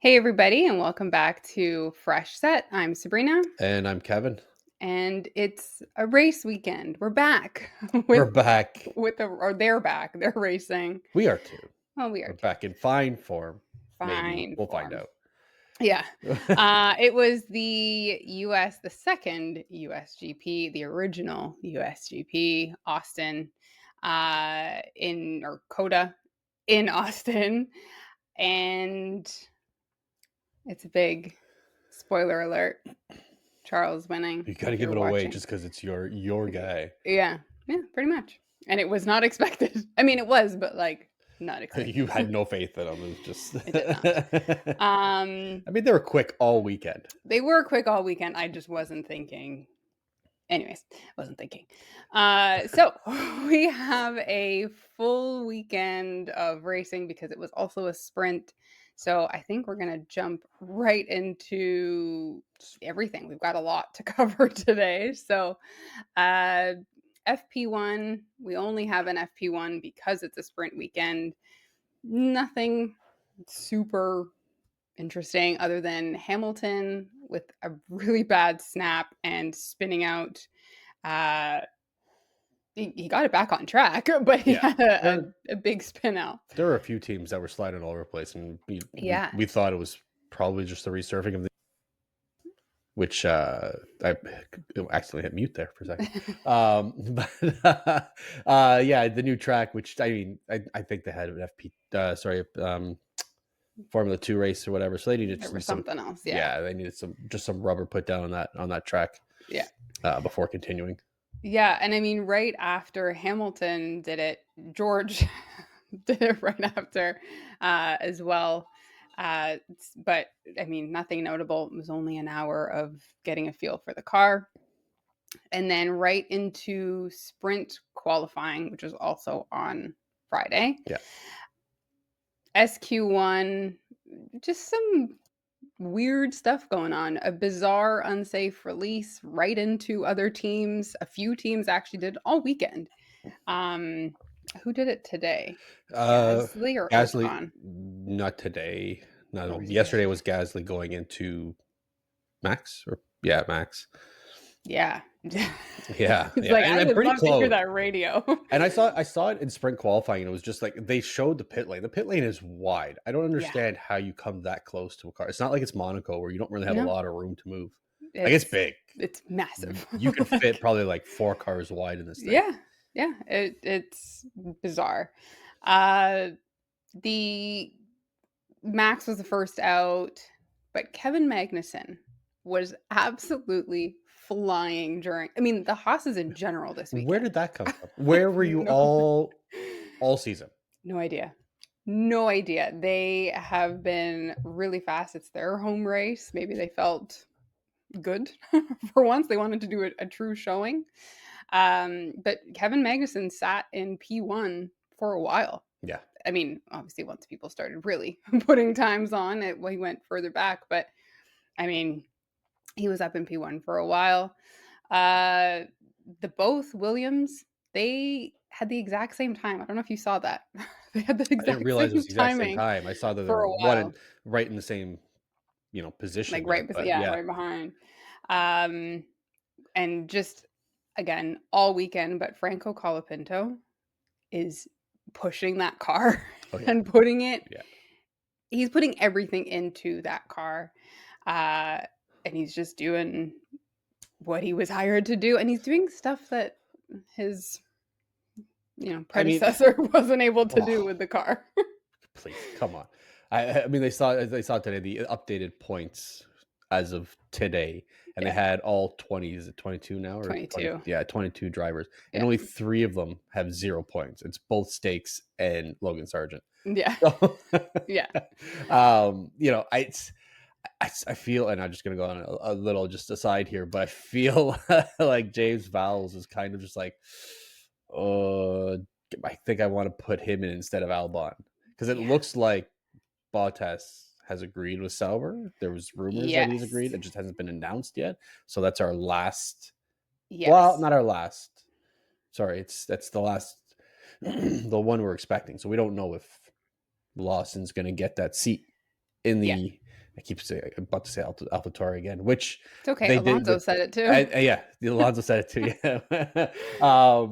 Hey, everybody, and welcome back to Fresh Set. I'm Sabrina, And I'm Kevin. and it's a race weekend. We're back with We're back. or they're back. They're racing. We are too. Well, we are We're too. back in fine form. Maybe. Fine We'll find form. out. Yeah. It was the second USGP, the original USGP, Austin, or Coda in Austin, and it's a big spoiler alert. Charles winning, You got to if give you're it away watching. just because it's your guy. Yeah, yeah, pretty much. And it was not expected. I mean, it was, but, like, not You expected. had no faith in them. It was just. I did not. Um, I mean, they were quick all weekend. they were quick all weekend. I just wasn't thinking. Anyways, wasn't thinking. So we have a full weekend of racing because it was also a sprint. So I think we're gonna jump right into everything. We've got a lot to cover today. So Uh, FP1, we only have an FP1 because it's a sprint weekend. Nothing super interesting other than Hamilton with a really bad snap and spinning out. Uh, he got it back on track, but he Yeah. had There, a big spin out. there were a few teams that were sliding all over the place, and we, Yeah. we thought it was probably just the resurfing of the. Which I accidentally hit mute there for a second. But yeah, the new track, which I mean, I think they had an Formula Two race or whatever. So they needed There was some, something else. Yeah. yeah, they needed some rubber put down on that track Yeah. before continuing. Yeah. And I mean, right after Hamilton did it, George did it right after as well. But I mean, nothing notable. It was only an hour of getting a feel for the car. And then right into sprint qualifying, which was also on Friday. Yeah, SQ1, just some weird stuff going on. A bizarre, unsafe release right into other teams. A few teams actually did all weekend. Um, who did it today? uh, Gasly or Gasly, Ocon? not today. Or No, was it yesterday yesterday? was Gasly going into Max, or yeah, Max. Yeah. Yeah, It's yeah, like, and I I'm would pretty love to hear close. that radio. And I saw it in sprint qualifying, and it was just like they showed the pit lane. The pit lane is wide. I don't Yeah. understand how you come that close to a car. It's not like it's Monaco where you don't really have a No, lot of room to move. Like it's it's big. it's massive. You can fit Like, probably like 4 cars wide in this thing. yeah. Yeah, it's bizarre. Uh, the Max was the first out, but Kevin Magnussen was absolutely flying during I mean, the Haas's in general this Where weekend. did that come from? I Where have were you no all season? no idea. No idea. They have been really fast. It's their home race. Maybe they felt good for once. They wanted to do a true showing. But Kevin Magnussen sat in P1 for a while. Yeah, I mean, obviously, once people started really putting times on it, well, he went further back. But I mean, he was up in P1 for a while. Uh, the both Williams, they had the exact same time. I don't know if you saw that. They had the I didn't exact realize it was same the exact same timing time. I saw that they for were a while, right in the same position like there. But yeah, yeah, right behind. Um, and just again all weekend, but Franco Colapinto is pushing that car oh yeah, and putting it. yeah. He's putting everything into that car, uh, and he's just doing what he was hired to do, and he's doing stuff that his I mean, predecessor wasn't able to do oh, with the car. please, come on. I mean, they saw today the updated points as of today, and they Yeah, had all 20. Is it 22 now or 20? 22. Yeah, 22 drivers, and Yeah, only 3 of them have 0 points. It's both Stakes and Logan Sargent. yeah, So, yeah, I feel, and I'm just gonna go on a little just aside here, but I feel like James Vowles is kind of just like, uh, I think I want to put him in instead of Albon because it yeah. looks like Bottas has agreed with Sauber. There was rumors that he's Yes, agreed. It just hasn't been announced yet. So that's our last. Well, yes, not our last. Sorry, that's the last, the one we're expecting. So we don't know if Lawson's going to get that seat in yeah. the I keep saying I'm about to say AlphaTauri again, which It's okay. they did. Alonso said it too. Yeah, the Alonso said it too. Yeah,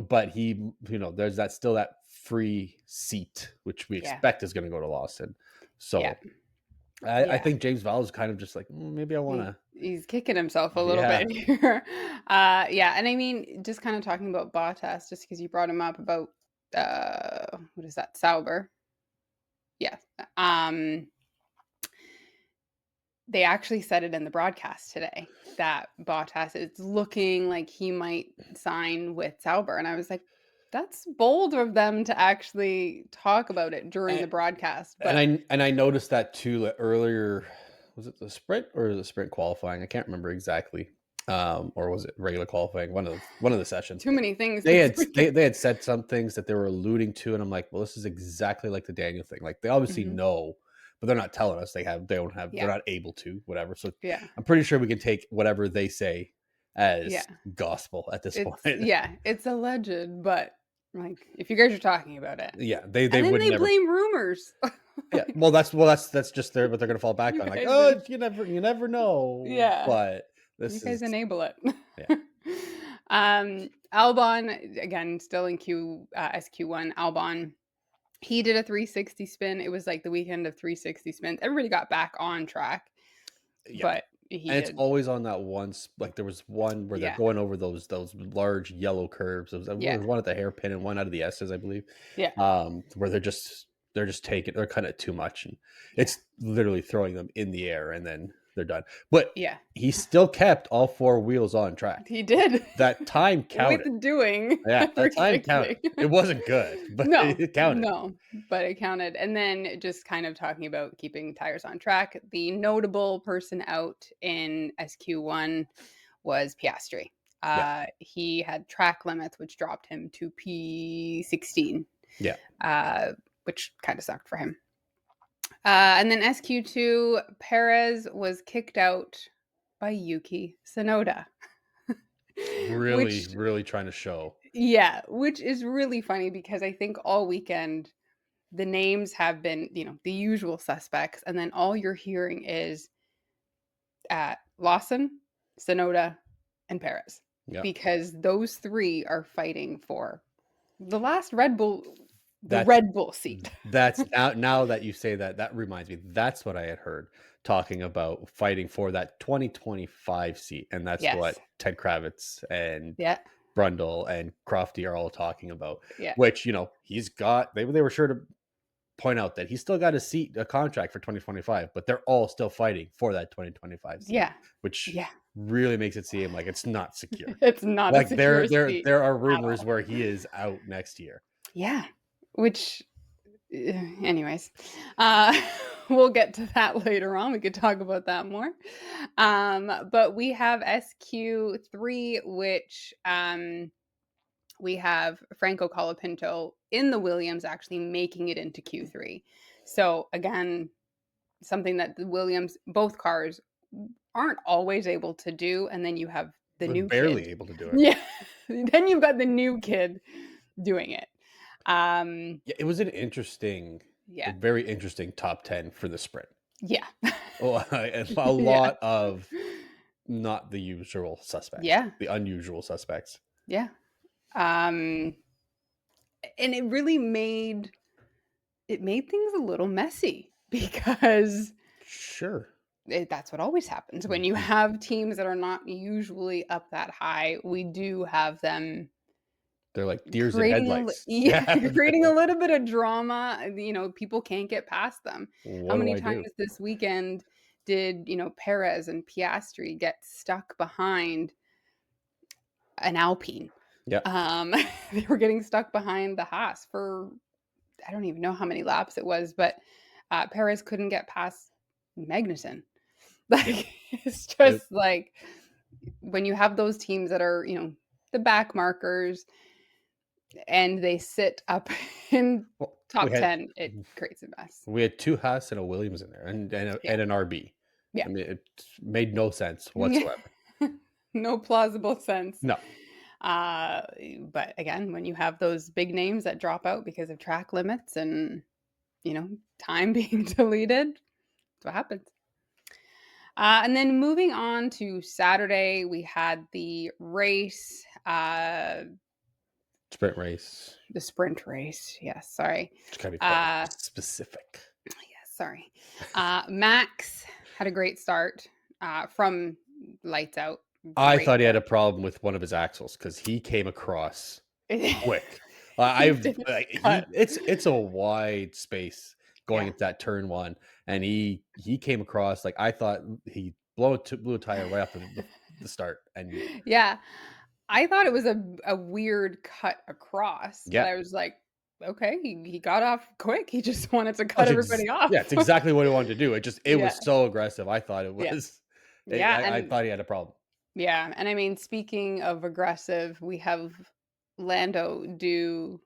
but he, there's that still that free seat, which we Yeah. expect is going to go to Lawson. Yeah. So I Yeah. think James Vowell is kind of just like, maybe I want to. He's kicking himself a little Yeah, bit here. Yeah, and I mean, just kind of talking about Bottas, just because you brought him up about what is that, Sauber? Yeah. Um, they actually said it in the broadcast today that Bottas is looking like he might sign with Sauber, and I was like, that's bold of them to actually talk about it during the broadcast. and But I noticed that too, like, earlier. Was it the sprint or the sprint qualifying? I can't remember exactly. Or was it regular qualifying? One of the sessions. too many things They this had weekend. they had said some things that they were alluding to, and I'm like, well, this is exactly like the Daniel thing. Like, they obviously Mhm. know, but they're not telling us. They're Yeah, not able to, whatever. So yeah, I'm pretty sure we can take whatever they say yeah. as gospel at this It's point. yeah, it's alleged, but, like, if you guys are talking about it, Yeah, they and then would they never. blame rumors. Yeah, Like, well, that's just what they're gonna fall back you on. Like, guys oh, you never know. yeah, But you this guys is enable it. yeah, Albon, again, still in SQ1, Albon, he did a 360 spin. It was, like, the weekend of 360 spins. Everybody got back on track, yeah. but he And it's did always on that like, there was one where they're yeah, going over those large yellow curves. There yeah, was one at the hairpin and one out of the S's, I believe. yeah, Where they're just taking they're cutting it too much, and yeah, it's literally throwing them in the air and then they're done. But yeah. he still kept all four wheels on track. He did. That time With counted. doing Yeah, a that time counted. 360. It wasn't good, but No, it counted. no, but it counted. And then just kind of talking about keeping tires on track, the notable person out in SQ1 was Piastri. Yeah, He had track limits, which dropped him to P16, yeah. uh, which kind of sucked for him. And then SQ2, Perez was kicked out by Yuki Tsunoda. Really, Which really trying to show. yeah, which is really funny because I think all weekend the names have been, the usual suspects, and then all you're hearing is Lawson, Sonoda, and Perez, Yeah. because those three are fighting for the That's Red Bull seat. that's now that you say that, that reminds me. That's what I had heard talking about fighting for that 2025 seat, and that's Yes. what Ted Kravitz and Yeah. Brundle and Crofty are all talking about. Yeah. Which, he's got. They were sure to point out that he's still got a contract for 2025, but they're all still fighting for that 2025 seat, Yeah. which Yeah. really makes it seem like it's not secure. It's not a Like, secure there seat there are at rumors all. where he is out next year. Yeah. Which anyways, uh, we'll get to that later on. We could talk about that more. But we have SQ3, which we have Franco Colapinto in the Williams actually making it into Q3. So again, something that the Williams, both cars, aren't always able to do. And then you have the But new barely kid. able to do it. Yeah. Then you've got the new kid doing it. Yeah, it was a Yeah. very interesting top 10 for the sprint. Yeah. Oh, and a Yeah. lot of not the usual suspects, Yeah. the unusual suspects. Yeah. And it really made things a little messy because Sure. that's what always happens when you have teams that are not usually up that high. We do have them They're like deers in creating headlights. yeah, Yeah. creating a little bit of drama. People can't get past them. How What do many I times do? this weekend did Perez and Piastri get stuck behind an Alpine? Yeah. They were getting stuck behind the Haas for I don't even know how many laps it was, but Perez couldn't get past Magnussen. Like it's It, just like when you have those teams that are, the back markers and they sit up in well, we top had 10, it creates a mess. we had two Haas and a Williams in there, Yeah. and an RB. Yeah. I mean, it made no sense Yeah. whatsoever. No plausible sense. No. Uh, but again, when you have those big names that drop out because of track limits and, time being deleted, that's what happens. And then moving on to Saturday, we had the race, Sprint race. the sprint race. Yes, sorry. Just gotta be quite Uh, specific. yes, sorry. Max had a great start from lights out. I Great thought he had a start. problem with one of his axles because he came across quick. He I've didn't he cut. it's a wide space going Yeah. into that turn one, and he came across like I thought he blew a tire right off the start, and Yeah. I thought it was a weird cut across, but yeah, I was like, okay, he got off quick. He just wanted to cut everybody yeah, off. it's exactly what he wanted to do. It Yeah. was so aggressive. I thought it Yeah. was. Yeah. I And thought he had a problem. yeah. And I mean, speaking of aggressive, we have Lando do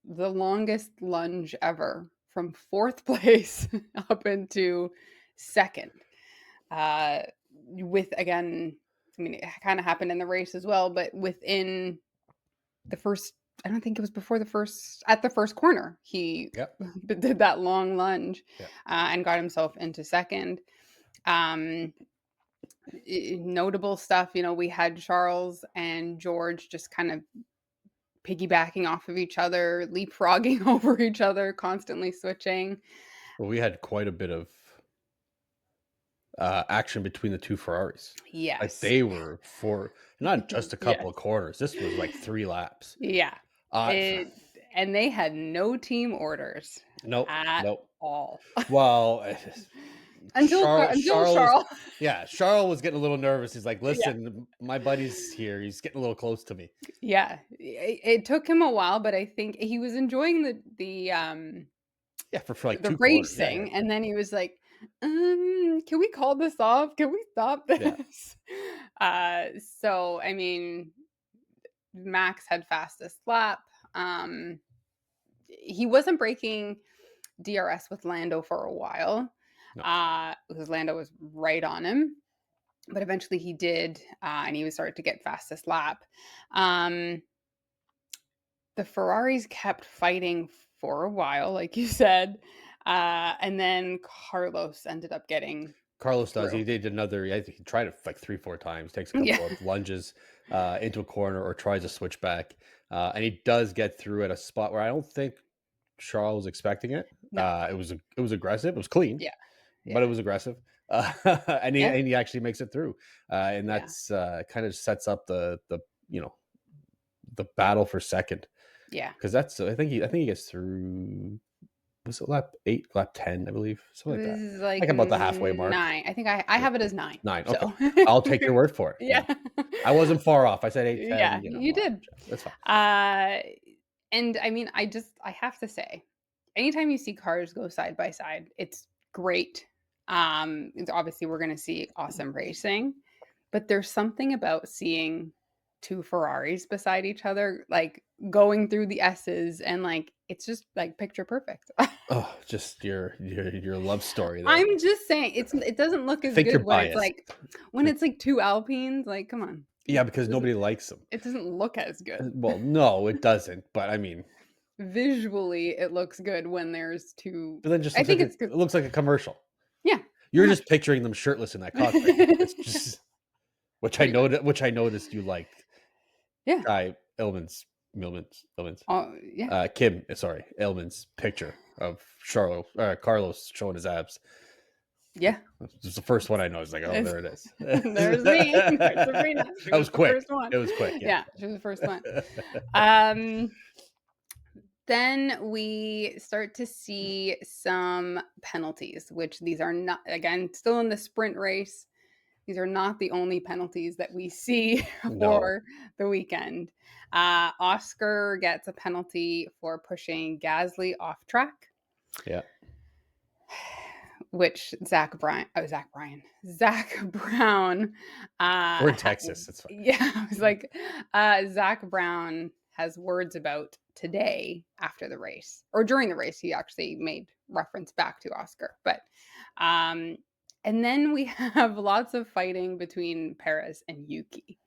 the longest lunge ever from fourth place up into second. Uh, with again, I mean, it kind of happened in the race as well, but within the first, I don't think it was before the first, at the first corner, he Yep. did that long lunge Yeah. and got himself into second. Um, Notable stuff, we had Charles and George just kind of piggybacking off of each other, leapfrogging over each other, constantly switching. Well, we had quite a bit of action between the two Ferraris. Like Yes. they were for not just a Yes. couple of corners. This was like 3 laps. Yeah. F It and they had no team orders Nope, at nope. all. Well, Until Charles Charles. yeah, Charles was getting a little nervous. He's like, Yeah. "Listen, my buddy's here. He's getting a little close to me." Yeah. It took him a while, but I think he was enjoying Yeah, for like the 2 corners. Yeah, yeah, racing, and then he was like, can we call this off? Can we stop yeah. this?" So I mean, Max had fastest lap. Um, he wasn't breaking DRS with Lando for a while, No. because Lando was right on him. But eventually he did, and he was started to get fastest lap. Um, the Ferraris kept fighting for a while, like you said, and then Carlos ended up getting Carlos does. through. He did another I think he tried it like 3, 4 times, takes a Yeah, couple of lunges, into a corner or tries to switch back, and he does get through at a spot where I don't think Charles was expecting it. no, It was aggressive. It was clean, yeah, but yeah, it was aggressive. yeah, And he actually makes it through. And yeah, that's, kind of sets up you know, the battle for second yeah. because that's I think he gets through was it lap 8, lap 10, I believe, It something like that. was like Like about the halfway mark. 9. I think I Yeah, have it as 9. 9, okay. So I'll take your word for it, yeah, I wasn't far off. I said 8, 10. yeah, you did. That's fine. Uh, and I mean, I have to say, anytime you see cars go side by side, it's great. It's obviously we're going to see awesome racing, but there's something about seeing two Ferraris beside each other, like going through the S's, and like it's just like picture perfect. Oh, just your love story there. I'm just saying, it doesn't look I as think good you're when it's biased. like two Alpines. Like, come on, Yeah, because doesn't nobody likes them. it doesn't look as good. Well, no, it doesn't, but I mean Visually, it looks good when there's two. but then just I looks think like it's good. it looks like a commercial. Yeah, You're pretty just much. picturing them shirtless in that cockpit. It's just Pretty much. which I noticed you liked. Yeah. Guy Illman's, Oh, yeah. Kim, sorry, Illman's picture of Carlos showing his abs. Yeah. This is the first one I know. It's like, oh, It's there it is. there's me. There's Sabrina. She That was was the quick. first one. It was quick. Yeah. Yeah, she was the first one. Um, then we start to see some penalties, which these are not, again, still in the sprint race. These are not the only penalties that we see No. for the weekend. Oscar gets a penalty for pushing Gasly off track, Yeah. which Zach Brown. We're in Texas. It's fine. Yeah, I was like, Zach Brown has words about today after the race or during the race. He actually made reference back to Oscar, but and then we have lots of fighting between Perez and Yuki,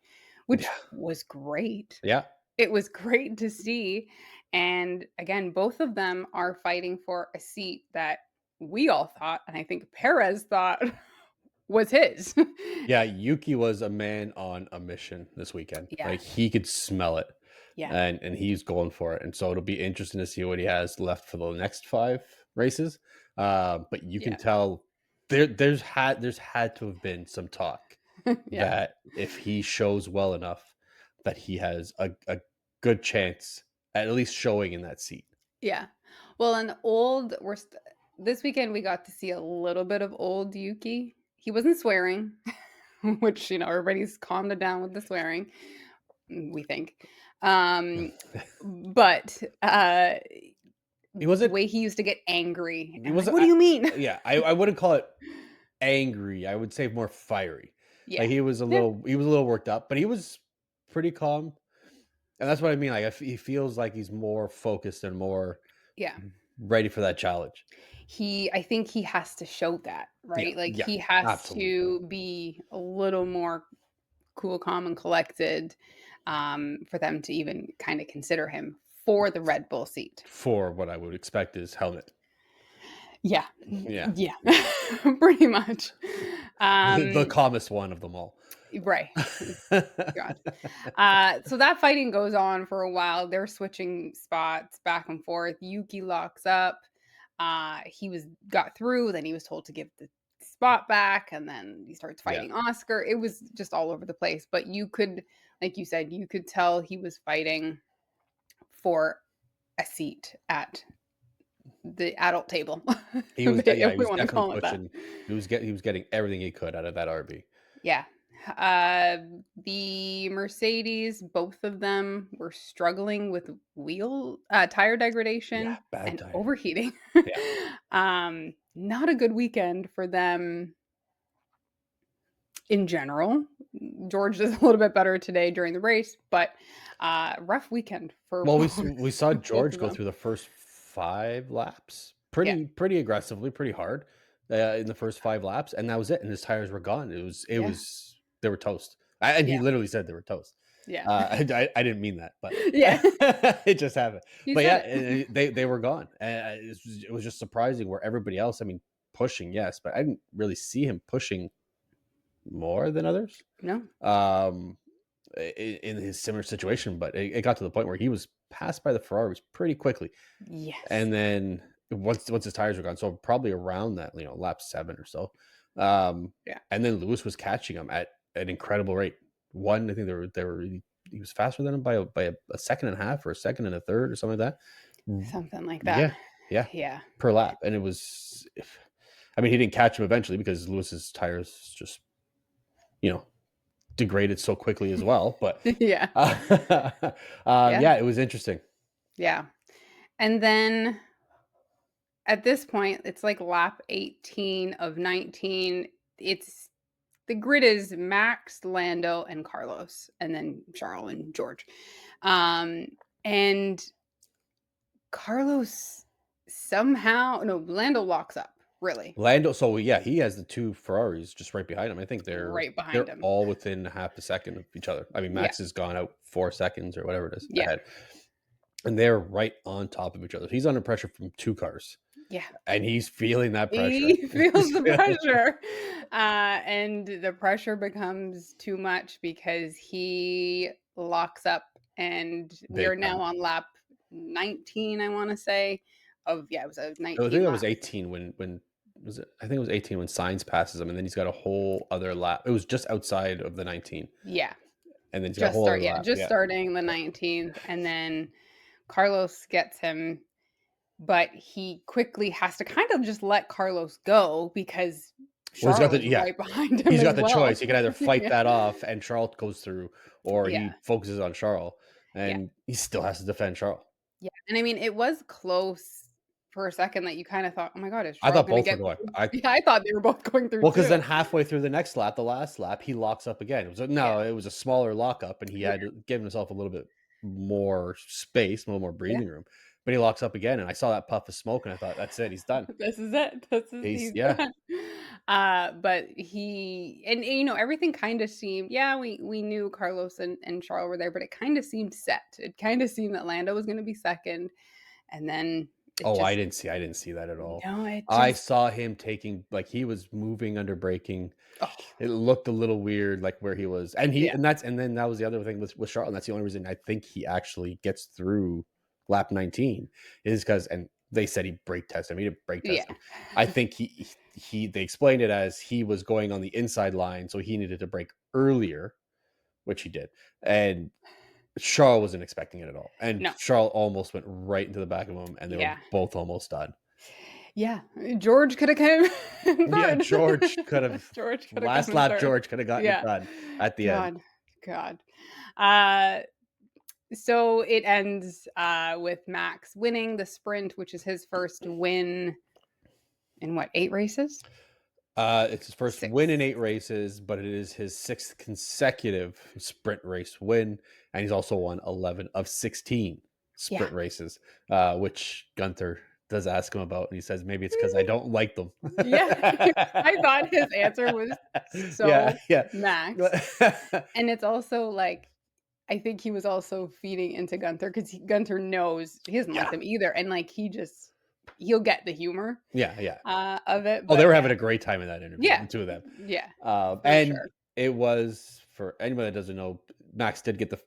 which Yeah. was great. Yeah. It was great to see. And again, both of them are fighting for a seat that we all thought, and I think Perez thought was his. Yeah, Yuki was a man on a mission this weekend. Yeah. Like, he could smell it, Yeah. and he's going for it, and so it'll be interesting to see what he has left for the next 5 races, but you can Yeah. tell there's had to have been some talk Yeah. that if he shows well enough, that he has a good chance at least showing in that seat. Yeah. Well, an old we're st this weekend, we got to see a little bit of old Yuki. He wasn't swearing, which, everybody's calmed it down with the swearing, we think. Um, but, He the wasn't way he used to get angry, he and like, wasn't "What do you mean?" yeah, I wouldn't call it angry, I would say more fiery. Yeah. Like, Yeah. he was a little worked up, but he was pretty calm, and that's what I mean, like, he feels like he's more focused and more Yeah. ready for that challenge. I think he has to show that, Yeah, right? Like, yeah, he has absolutely. to be a little more cool, calm, and collected, for them to even kinda consider him for the Red Bull seat. For what I would expect is helmet. Yeah. Yeah. Yeah. Pretty much. The Um, calmest one of them all. right. God. So that fighting goes on for a while. They're switching spots back and forth. Yuki locks up. He was got through, then he was told to give the spot back, and then he starts Yeah. fighting Oscar. It was just all over the place. But you could, like you said, you could tell he was fighting for a seat at the adult table, Yeah, if he we was want to definitely call it that. pushing. He was getting everything he could out of that RB. Yeah. The Mercedes, both of them were struggling with tire Yeah, degradation bad and tire. overheating. Yeah. Not a good weekend for them in general. George does a little bit better today during the race, but rough weekend for Well, both, we saw both George of go them. through the first 5 laps Yeah. pretty aggressively, pretty hard, in the first 5 laps, and that was it, and his tires were gone. Yeah. They were toast. And he Yeah. literally said they were toast. Yeah. I didn't mean that, but Yeah. it just happened. You But said yeah, it. they were gone, and it was just surprising where everybody else, I mean, pushing, yes, but I didn't really see him pushing more than others. No. Um, in his similar situation, but it got to the point where he was passed by the Ferraris pretty quickly, Yes. and then once his tires were gone, so probably around that, lap 7 or so, Yeah. and then Lewis was catching him at an incredible rate. I think he was faster than him by a second and a half or a second and a third or something like that. Something like that. Yeah, yeah, Yeah. per lap, and I mean, he didn't catch him eventually because Lewis's tires just, you know, degraded so quickly as well. But Yeah. Yeah. yeah, it was interesting. Yeah. And then at this point, it's like lap 18 of 19. It's the grid is Max, Lando, and Carlos, and then Charles and George. Um, and Carlos somehow, no, Lando locks up, really, Lando, so yeah, he has the 2 Ferraris just right behind him. I think right behind they're him. all within half a second of each other. I mean, Yeah. Max has gone out 4 seconds or whatever it is Yeah. ahead, and they're right on top of each other. He's under pressure from 2 cars, Yeah. and he's feeling that pressure. He feels the pressure. And the pressure becomes too much because he locks up, and we Big are now time. on lap 19, I want to say. It was a So I think 19 that lap. was 18 when was it? I think it was 18 when Signs passes him, and then he's got a whole other lap. It was just outside of the 19, Yeah. and then he's got a whole other lap. Just Yeah. starting the 19th. And then Carlos gets him, but he quickly has to kind of just let Carlos go because Well, Charles is right behind him he's as got the well. choice. He can either fight Yeah. that off and Charles goes through, or Yeah. he focuses on Charles, Yeah. and he still has to defend Charles. Yeah, and I mean, it was close for a second that you kinda thought, "Oh my god, is I Charles thought gonna both were get going. through?" Yeah, I thought they were both going through Well, because too. then halfway through the next lap, the last lap, he locks up again. Yeah, It was a smaller lockup, and he yeah, had to give himself a little bit more space, a little more yeah. breathing room. But he locks up again, and I saw that puff of smoke, and I thought, "That's it, he's done." This is it. He's He's yeah, done. But he and, everything kinda seemed, yeah, we knew Carlos and Charles were there, but it kinda seemed set. It kinda seemed that Lando was gonna be 2nd, and then It Oh, just I didn't see that at all. no, it I just saw him taking like, he was moving under braking. oh, It looked a little weird, like, where he was yeah, and then that was the other thing with Charlotte, and that's the only reason I think he actually gets through lap 19 is because and they said he brake tested him, he didn't brake yeah. test him. I think they explained it as he was going on the inside line, so he needed to brake earlier, which he did, and Charles wasn't expecting it at all, and No, Charles almost went right into the back of him, and they were yeah. both almost done. Yeah, George coulda came in Yeah, 3rd. George could have George coulda come last in lap, 3rd. George could have gotten it Yeah. done at the end. God, God. Uh, so it ends, with Max winning the sprint, which is his first win in what, 8 races? It's his first win in 6. 8 races, but it is his 6th consecutive sprint race win, and he's also won 11 of 16 Yeah. sprint races, which Gunther does ask him about, and he says, "Maybe it's because I don't like them." Yeah. I thought his answer was Yeah, so yeah. Max, and it's also, like, I think he was also feeding into Gunther because Gunther knows he doesn't like Yeah, them either, and, like, he'll get the humor, yeah, yeah. of it, Oh, they but were yeah. having a great time in that interview, Yeah. the 2 of them. Yeah, for And sure. it was for anybody that doesn't know, Max did get the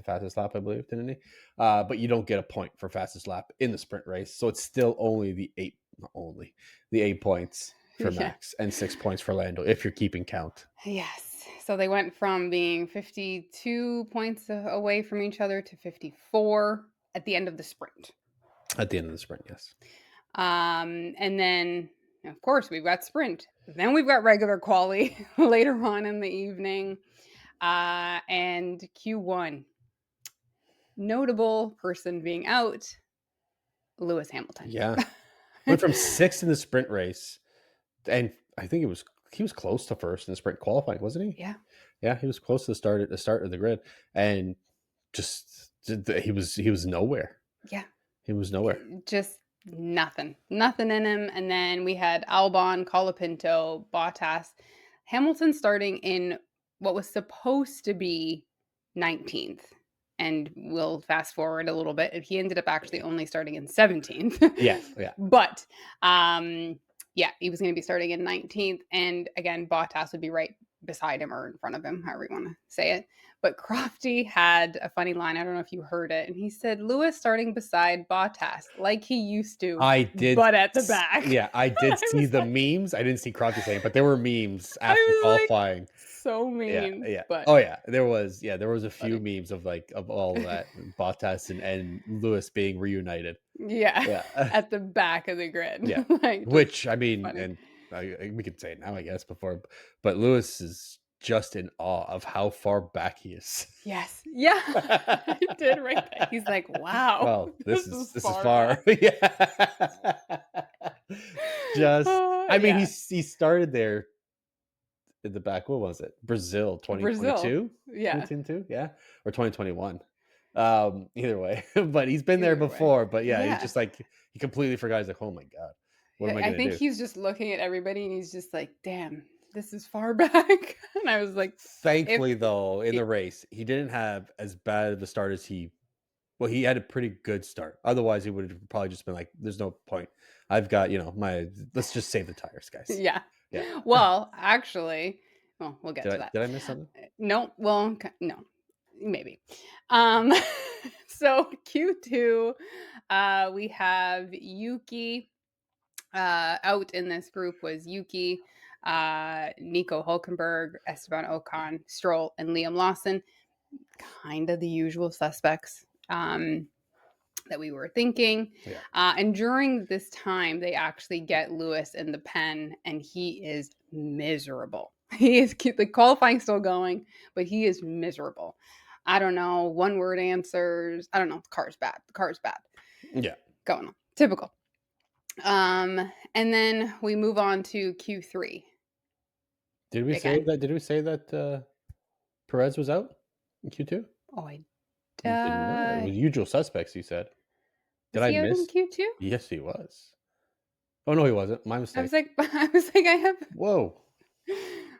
fastest lap, I believe, didn't he? But you don't get a point for fastest lap in the sprint race, so it's still only not only the 8 points for Yeah. Max and 6 points for Lando if you're keeping count Yes. So they went from being 52 points away from each other to 54 at the end of the sprint. at the end of the sprint. Yes. And then, of course, we've got sprint. Then we've got regular quali later on in the evening. And Q1. Notable person being out, Lewis Hamilton. Yeah, went from sixth in the sprint race, and I think he was close to first in the sprint qualifying, wasn't he? Yeah. Yeah, he was close to the start of the grid, and he was nowhere. Yeah. He was nowhere. Just nothing in him. And then we had Albon, Colapinto, Bottas, Hamilton starting in what was supposed to be 19th. And we'll fast forward a little bit. He ended up actually only starting in 17th. Yeah, yeah. But yeah, he was going to be starting in 19th. And again, Bottas would be right beside him or in front of him, however you want to say it. But Crofty had a funny line. I don't know if you heard it. And he said, Lewis starting beside Bottas like he used to, I did, but at the back. Yeah, I did I see was the like, memes. I didn't see Crofty saying, it, but there were memes I after was like, qualifying. so Yeah, mean. yeah. But Oh yeah, there was a few funny. memes of like of all of that Bottas and Lewis being reunited. Yeah. Yeah, At the back of the grid. yeah. Like, Which I mean, funny. and we could say it now, I guess, but Lewis is just in awe of how far back he is. Yes. Yeah. I did right there. He's like, wow, Well, this this is is far far. back. Yeah. Just, I mean, Yeah. he started there in the back. What was it? Brazil, Brazil. 2022, Yeah. 2022, yeah, or 2021. Either way, but he's been there Either way. before. But yeah, he's Yeah. just like he completely forgot. He's like, oh my god, what am I I gonna think do? he's just looking at everybody and he's just like, damn, this is far back. And I was like, if Thankfully, though, in it, the race, he didn't have as bad of a start as he. Well, he had a pretty good start. Otherwise, he would have probably just been like, "There's no point. I've got my. Let's just save the tires, guys." yeah. Yeah. Well, actually, well, we'll get to that. Did I miss something? No, well, no, maybe. Um, so Q2, we have Yuki. Out in this group was Yuki, Nico Hulkenberg, Esteban Ocon, Stroll, and Liam Lawson. Kind of the usual suspects that we were thinking. Yeah. And during this time, they actually get Lewis in the pen, and he is miserable. He is cute. The qualifying's still going, but he is miserable. I don't know. One word answers. I don't know. The car's bad. The car's bad. Yeah. Going on. Typical. And then we move on to Q3. Did we say Again. that? Did we say that Perez was out in Q2? Oh, I It was usual suspects. You said. Did was I he out in miss? Q2? Yes, he was. Oh no, he wasn't. My I mistake. was like, I have. Whoa.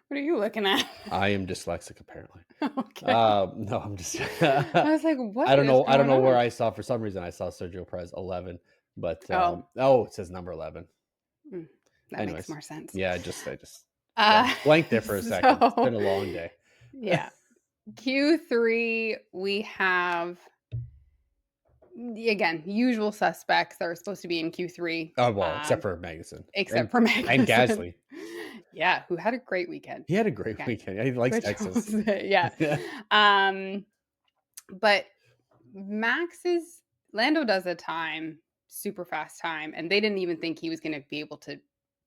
What are you looking at? I am dyslexic apparently. Okay. No, I'm just. I was like, what? I don't is know. I don't going know where on? I saw. For some reason, I saw Sergio Perez 11. But Oh, it says number 11. mm, that makes Anyways, more sense. yeah, I just Uh, blanked there for a second. It's been so a long day. yeah, Q3 we have again usual suspects that are supposed to be in Q3, Oh well, except for Magnuson except and for and Magnuson. Gasly. Yeah, who had a great weekend. He had a great Okay, weekend. He likes which Texas. was yeah. Yeah. Um, but Max's Lando does a time, super fast time, and they didn't even think he was going to be able to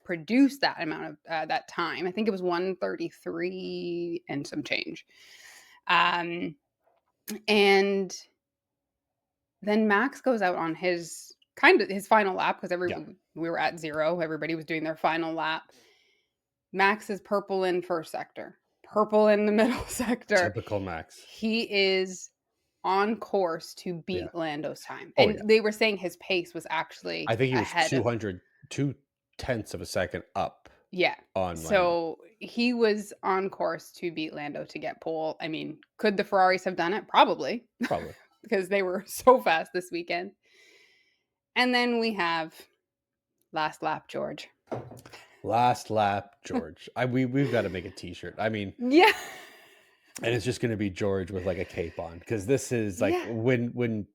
produce that amount of that time. I think it was 1:33 and some change. And then Max goes out on his his final lap because Yeah. we were at 0. Everybody was doing their final lap. Max is purple in first sector, purple in the middle sector. Typical Max. He is on course to Yeah. beat Lando's time. Oh And yeah. they were saying his pace was actually I think he was ahead of 2/10 of a second up yeah. on Lando. So he was on course to beat Lando to get pole. I mean, could the Ferraris have done it? Probably, Probably. because they were so fast this weekend. And then we have last lap George. Last lap, George. We've got to make a T-shirt. I mean, Yeah. and it's just going to be George with like a cape on because this is like Yeah. when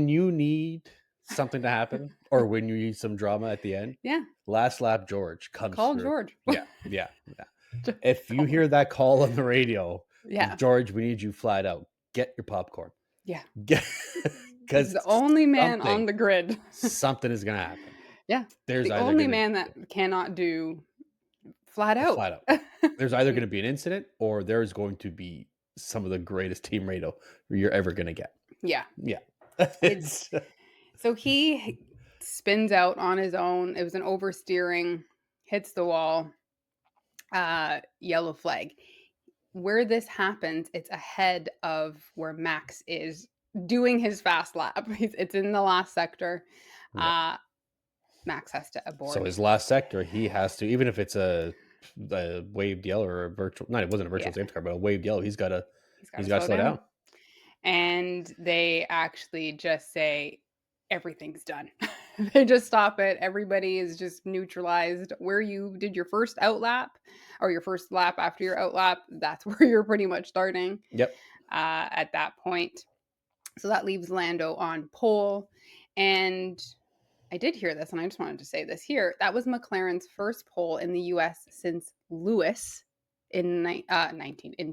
you need something to happen or when you need some drama at the end. Yeah. Last lap, George comes Call through. George. Yeah. If you hear that call on the radio, Yeah. George, we need you flat out. Get your popcorn. Yeah. Because the only man on the grid. something is going to happen. Yeah. There's the either only gonna, man that cannot do flat out. Flat out. There's either going to be an incident or there's going to be some of the greatest team radio you're ever going to get. Yeah. Yeah. So he spins out on his own. It was an oversteering, hits the wall, yellow flag. Where this happens, it's ahead of where Max is doing his fast lap. It's in the last sector. Yeah. Max has to abort. So his last sector, he has to, even if it's a waved yellow or a virtual, no, it wasn't a virtual safety car, but a waved yellow, he's got to slow down. And they actually just say everything's done. They just stop it. Everybody is just neutralized. Where you did your first outlap or your first lap after your outlap, that's where you're pretty much starting. Yep. At that point. So that leaves Lando on pole. And I did hear this, and I just wanted to say this here. That was McLaren's first pole in the U.S. since Lewis in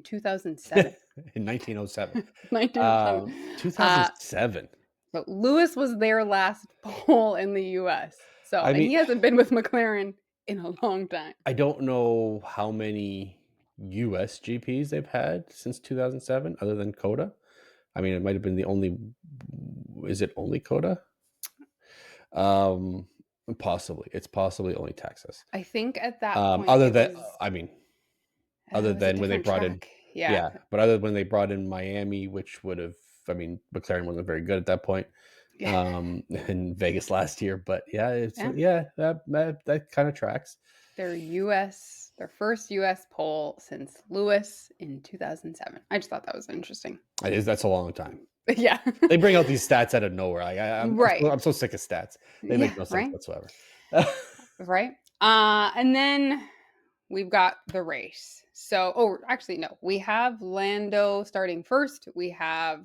2007. In 1907. 1907. 2007. But Lewis was their last pole in the U.S. So I mean, he hasn't been with McLaren in a long time. I don't know how many U.S. GPs they've had since 2007, other than Coda. I mean, it might have been the only. Is it only Coda? Possibly. It's possibly only Texas. I think at that point, other than other than when they brought track. in, but other than when they brought in Miami, which would have, I mean, McLaren wasn't very good at that point. In Vegas last year, but that kind of tracks. Their first U.S. pole since Lewis in 2007. I just thought that was interesting. That's a long time. Yeah. They bring out these stats out of nowhere. I'm so sick of stats. They make no sense whatsoever. Right. And then we've got the race. So, actually, no. We have Lando starting first. We have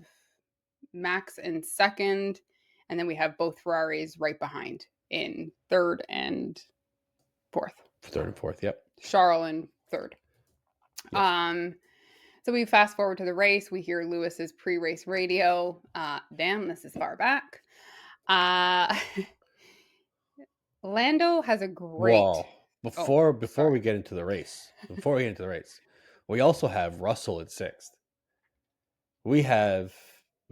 Max in second. And then we have both Ferraris right behind in third and fourth. Third and fourth, yep. Charles in third. Yes. So we fast forward to the race. We hear Lewis's pre-race radio. Damn, this is far back. Lando has a great. Well, before we get into the race, we also have Russell at sixth. We have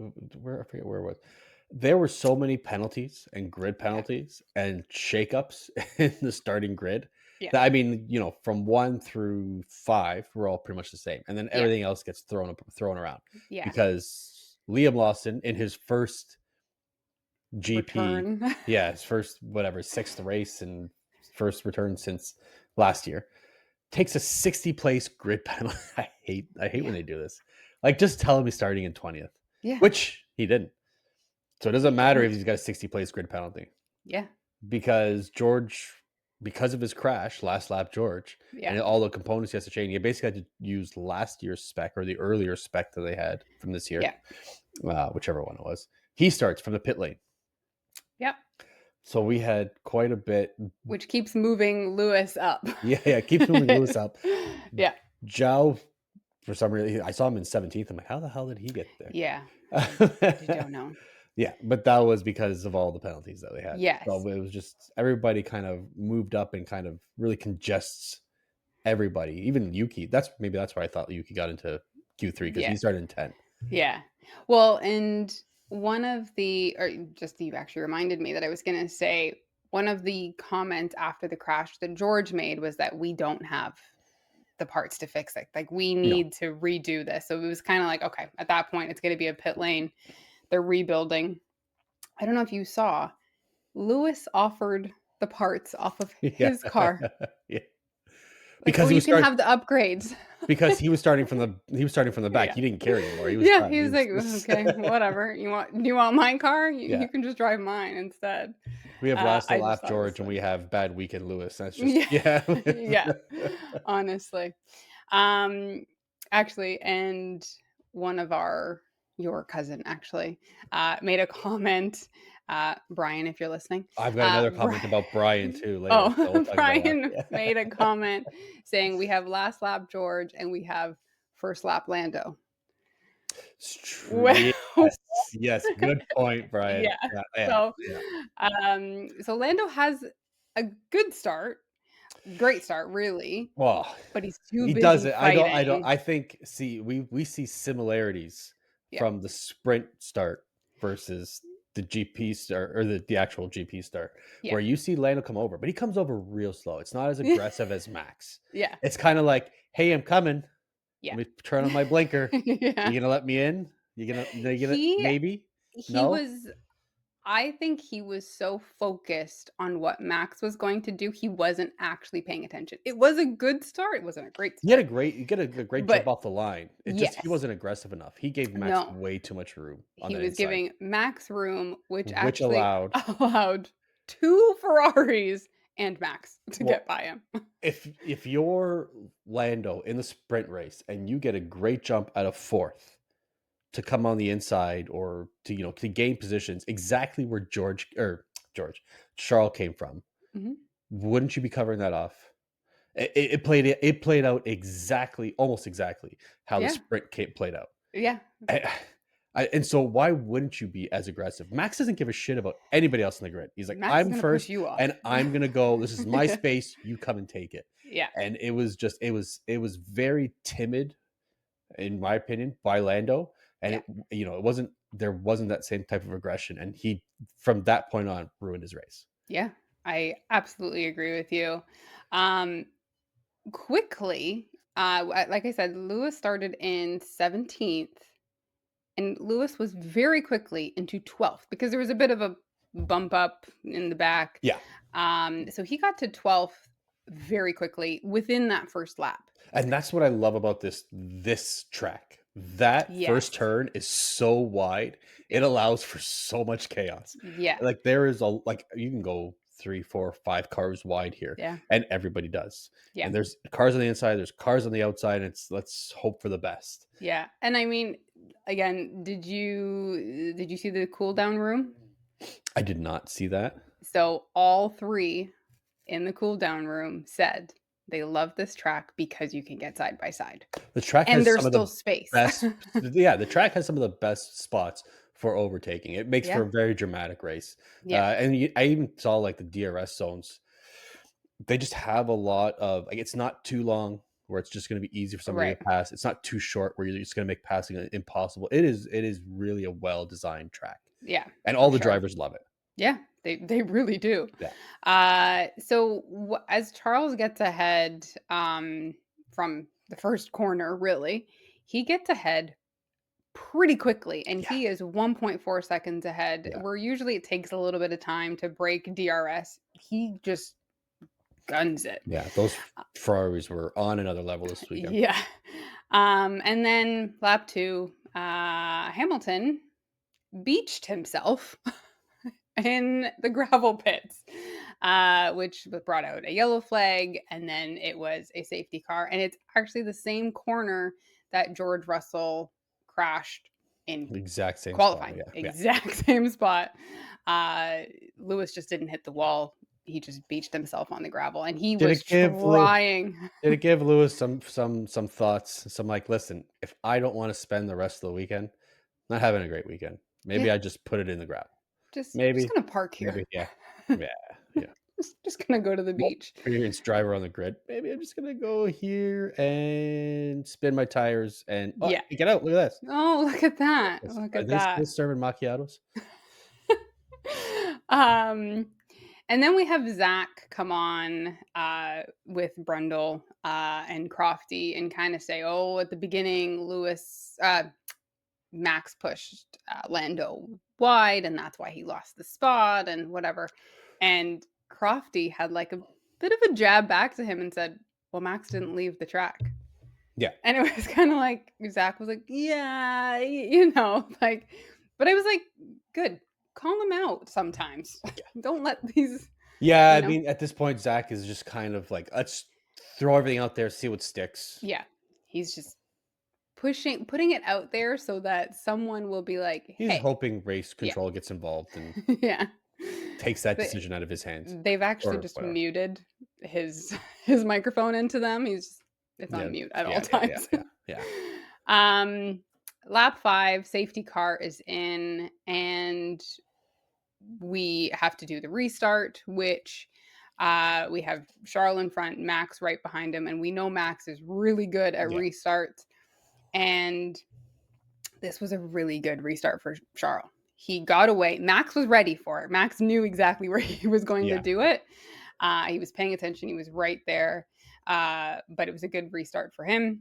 I forget where it was. There were so many penalties and grid penalties and shakeups in the starting grid. Yeah. That, I mean, from 1 through 5, we're all pretty much the same, and then everything else gets thrown around. Yeah. Because Liam Lawson in his first GP, return. his first sixth race and first return since last year, takes a 60 place grid penalty. I hate when they do this. Like, just tell him he's starting in 20th. Yeah. Which he didn't. So it doesn't matter if he's got a 60 place grid penalty. Yeah. because George, because of his crash, last lap George, Yeah. and all the components he has to change, he basically had to use last year's spec or the earlier spec that they had from this year, Yeah. whichever one it was. He starts from the pit lane. Yep. So we had quite a bit. Which keeps moving Lewis up. Yeah, yeah, keeps moving Lewis up. Yeah. Zhao, for some reason, I saw him in 17th. I'm like, how the hell did he get Yeah. I don't know. Yeah, but that was because of all the penalties that they had. Yes. So it was just everybody kind of moved up and kind of really congests everybody. Even Yuki. That's why I thought Yuki got into Q3 because Yeah. he started in 10. Yeah. Well, and one of the, or just you actually reminded me that I was going to say, one of the comments after the crash that George made was that we don't have the parts to fix it. Like we No. need to redo this. So it was kind of like, okay, at that point, it's going to be a pit lane. They're rebuilding. I don't know if you saw, Lewis offered the parts off of Yeah. his car. Yeah. Like, Because oh, he you was can starting have the upgrades. because he was starting from the back. Yeah. He didn't care anymore. He was Yeah, done. he was like, "Okay, whatever. Do you want my car? Yeah. You can just drive mine instead." We have last I just lap thought it was George and we funny. have bad weekend Lewis. That's just Yeah. yeah. Yeah. Honestly. Um, actually, and one of your cousin actually, made a comment, Brian, if you're listening, I've got another Bri comment about Brian too later, so we'll oh, talk about Brian that. made a comment saying, "We have last lap George and we have first lap Lando." It's true. Well, Yes, yes, good point, Brian. yeah. Yeah, yeah, So, yeah. so Lando has a good start, great start, really, Well, but he's too he does busy it. fighting. I think see, we see similarities Yeah, from the sprint start versus the GP start or the actual GP start, yeah, where you see Lando come over, but he comes over real slow. It's not as aggressive as Max. yeah, It's kinda like, "Hey, I'm coming. Let yeah, me turn on my blinker. yeah. You gonna let me in? You gonna He maybe? he No?" was. I think he was so focused on what Max was going to do, he wasn't actually paying attention. It was a good start. It wasn't a great start, You get a great jump but off the line. It just he yes, wasn't aggressive enough. He gave Max no. way too much room on He the was inside, giving max room, which which actually allowed allowed 2 Ferraris and Max to well, get by him. if you're Lando in the sprint race and you get a great jump out of 4th to come on the inside or to, to gain positions exactly where George, Charles came from, Mhm. wouldn't you be covering that off? It played out exactly, almost exactly how the Yeah, sprint played out. yeah, I, and so why wouldn't you be as aggressive? Max doesn't give a shit about anybody else in the grid. He's like, Max is I'm gonna push first you and off. I'm gonna go. This is my Yeah, space. You come and take it. yeah, And it was very timid, in my opinion, by Lando. And yeah, there wasn't that same type of aggression. And he from that point on ruined his race. yeah. I absolutely agree with you. Um, quickly, like I said, Lewis started in 17th, and Lewis was very quickly into 12th because there was a bit of a bump up in the back. Yeah. So he got to 12th very quickly within that first lap. And that's what I love about this track. That first Yes. turn is so wide. It Yeah. allows for so much chaos. Yeah. Like there is you can go 3, 4, 5 cars wide here, Yeah. and everybody does. Yeah. And there's cars on the inside, there's cars on the outside. And it's let's hope for the best. Yeah. And I mean, again, did you see the cool down room? I did not see that. So all three in the cool down room said they love this track because you can get side by side. The track And has there's some of still the space. best. Yeah, the track has some of the best spots for overtaking. It makes for Yeah. a very dramatic race. Yeah. I even saw like the DRS zones. They just have a lot of like it's not too long where it's just going to be easy for somebody to Right. pass. It's not too short where you're just going to make passing impossible. It is really a well designed track, Yeah, and for all the sure. drivers love it. Yeah, they really do. Yeah, So as Charles gets ahead from the first corner, really, he gets ahead pretty quickly, and yeah, he is 1.4 seconds ahead. yeah, Where usually it takes a little bit of time to break DRS, he just guns it. yeah. Those Ferraris were on another level this weekend. Yeah. And then lap 2, Hamilton beached himself in the gravel pits, which brought out a yellow flag, and then it was a safety car. And it's actually the same corner that George Russell crashed in Exact same spot. qualifying. Yeah, yeah. Exact same spot. Uh, Lewis just didn't hit the wall. He just beached himself on the gravel, and he Did was it give Lew trying. did it give Lewis some thoughts? Some like, listen, if I don't want to spend the rest of the weekend not having a great weekend, maybe Yeah, I just put it in the gravel. just Maybe, gonna park maybe, here. yeah, yeah, yeah. Just gonna go to the More beach. experienced driver on the grid. Maybe I'm just gonna go here and spin my tires and oh, Yeah. get out! Look at this. Oh, look at that. Yes. Look Are at they still that. serving macchiatos? um, and then we have Zach come on with Brundle and Crofty and kind of say, oh, at the beginning, Max pushed Lando wide, and that's why he lost the spot and whatever. And Crofty had like a bit of a jab back to him and said, well, Max didn't leave the track. Yeah. And it was kind of like Zach was like, yeah, like, but I was like, good, call him out sometimes. Don't let these, Yeah, you I know, mean, at this point, Zach is just kind of like, let's throw everything out there, see what sticks. yeah, he's just putting it out there so that someone will be like, He's hey, hoping race yeah, control gets involved and yeah. takes that They, decision out of his hands they've actually or just whatever. muted his microphone into them. It's Yeah, on mute at all yeah, yeah, yeah, times. yeah, yeah. um, lap 5, safety car is in, and we have to do the restart, which we have Charles in front, Max right behind him, and we know Max is really good at Yeah. restarts. And this was a really good restart for Charles. He got away. Max was ready for it. Max knew exactly where he was going to Yeah. do it. He was paying attention. He was right there. But it was a good restart for him.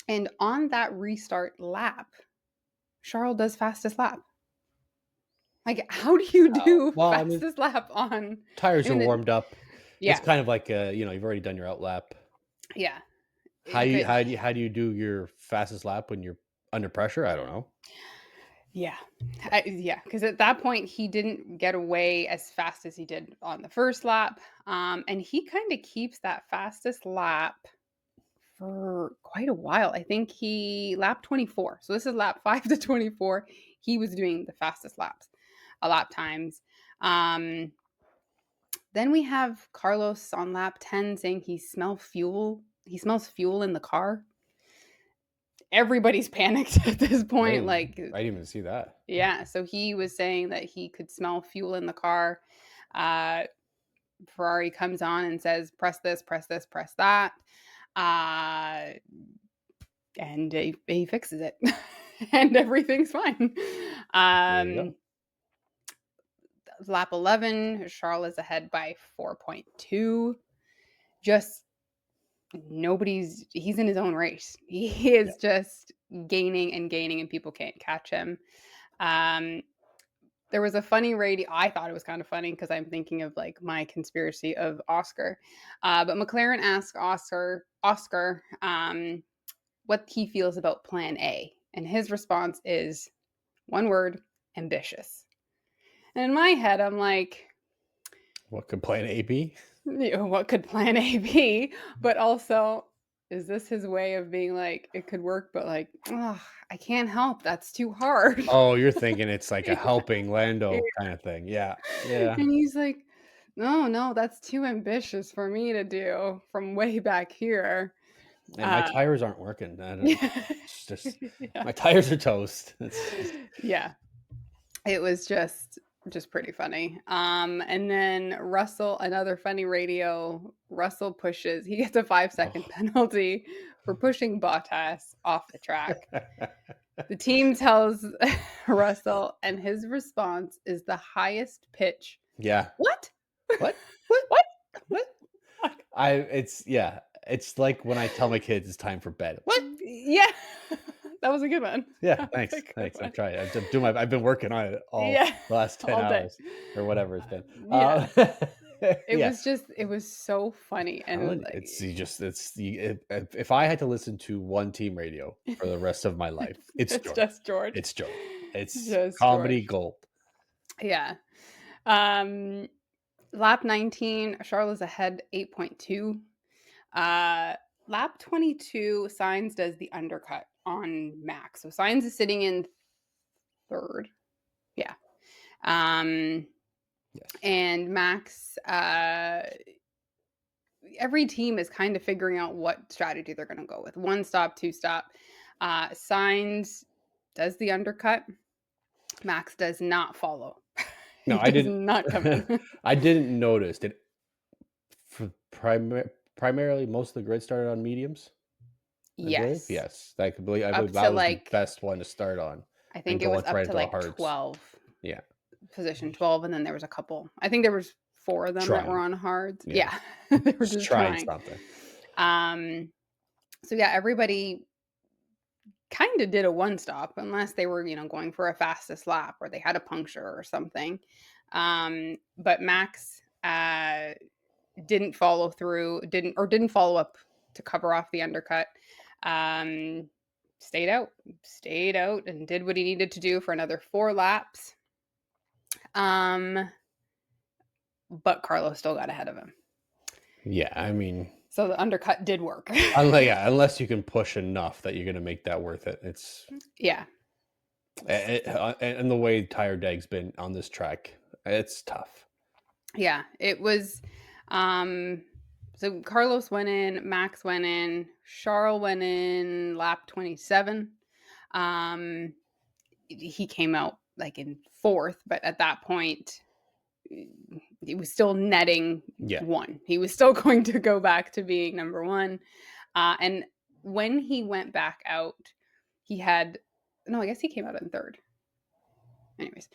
And on that restart lap, Charles does fastest lap. Like, how do you do Well, I mean, fastest lap on? tires I are mean, warmed up. It's yeah, kind of like you've already done your out lap. yeah, How you but how do you do your fastest lap when you're under pressure? I don't know. yeah, yeah. Because at that point, he didn't get away as fast as he did on the first lap, and he kind of keeps that fastest lap for quite a while. I think he lap 24. So this is lap 5 to 24. He was doing the fastest lap times. Then we have Carlos on lap 10 saying he smells fuel. He smells fuel in the car. Everybody's panicked at this point. I Like, didn't even see that. yeah. So he was saying that he could smell fuel in the car. Uh, Ferrari comes on and says, press this, press this, press that. And he fixes it. And everything's fine. There you go. Lap 11, Charles is ahead by 4.2. Just he's in his own race. He is just gaining and gaining, and people can't catch him. There was a funny radio. I thought it was kind of funny because I'm thinking of like my conspiracy of Oscar. But McLaren asked Oscar what he feels about Plan A, and his response is one word: ambitious. And in my head, I'm like, What could Plan A be? what could Plan A be? But also, is this his way of being like, it could work, but like, oh, I can't help. That's too hard. Oh, you're thinking it's like a Yeah. helping Lando kind of thing. Yeah. Yeah. And he's like, no, that's too ambitious for me to do from way back here. And my Uh, tires aren't working. I don't, it's just yeah. my tires are toast. It's Yeah. It was just pretty funny. And then Russell, another funny radio. Russell pushes. He gets a 5-second oh. penalty for pushing Bottas off the track. The team tells Russell, and his response is the highest pitch. Yeah. What? What? What? What? It's like when I tell my kids it's time for bed. What? Yeah. That was a good one. Yeah, thanks. Thanks. I'm trying. I've been working on it all Yeah. the last 10 All day. hours or whatever it's been. Yeah. Yeah. It was so funny. And like, If I had to listen to one team radio for the rest of my life, it's it's George. just George. It's George. It's Just comedy George. gold. Yeah. Um, lap 19, Charles ahead 8.2. Uh, lap 22, Signs does the undercut on Max. So Signs is sitting in third. Yeah. Um, Yes. and Max, every team is kind of figuring out what strategy they're going to go with. One stop, two stop. Signs does the undercut. Max does not follow. No, He I does didn't. not come in. I didn't notice. Did for primarily most of the grid started on mediums? I believe. Yes. Yes, I Up believe that to was the like, best one to start on, I and think it go was right up to into the like hards. 12, Yeah, position 12, and then there was a couple. I think there was 4 of them that were trying. on hards. Yeah, Yeah. They were just just trying trying. something. Um, so yeah, everybody kind of did a one stop unless they were, going for a fastest lap or they had a puncture or something. But Max didn't follow through, didn't follow up to cover off the undercut. Um, stayed out, and did what he needed to do for another 4 laps. Um, but Carlos still got ahead of him. Yeah, I mean, So the undercut did work. unless you can push enough that you're going to make that worth it. It's Yeah. and the way Tire Dag's been on this track, it's tough. Yeah. It was so Carlos went in, Max went in, Charles went in lap 27. Um he came out like in fourth, but at that point he was still netting Yeah, one. He was still going to go back to being number one. And when he went back out, he had no, I guess he came out in third. Anyways,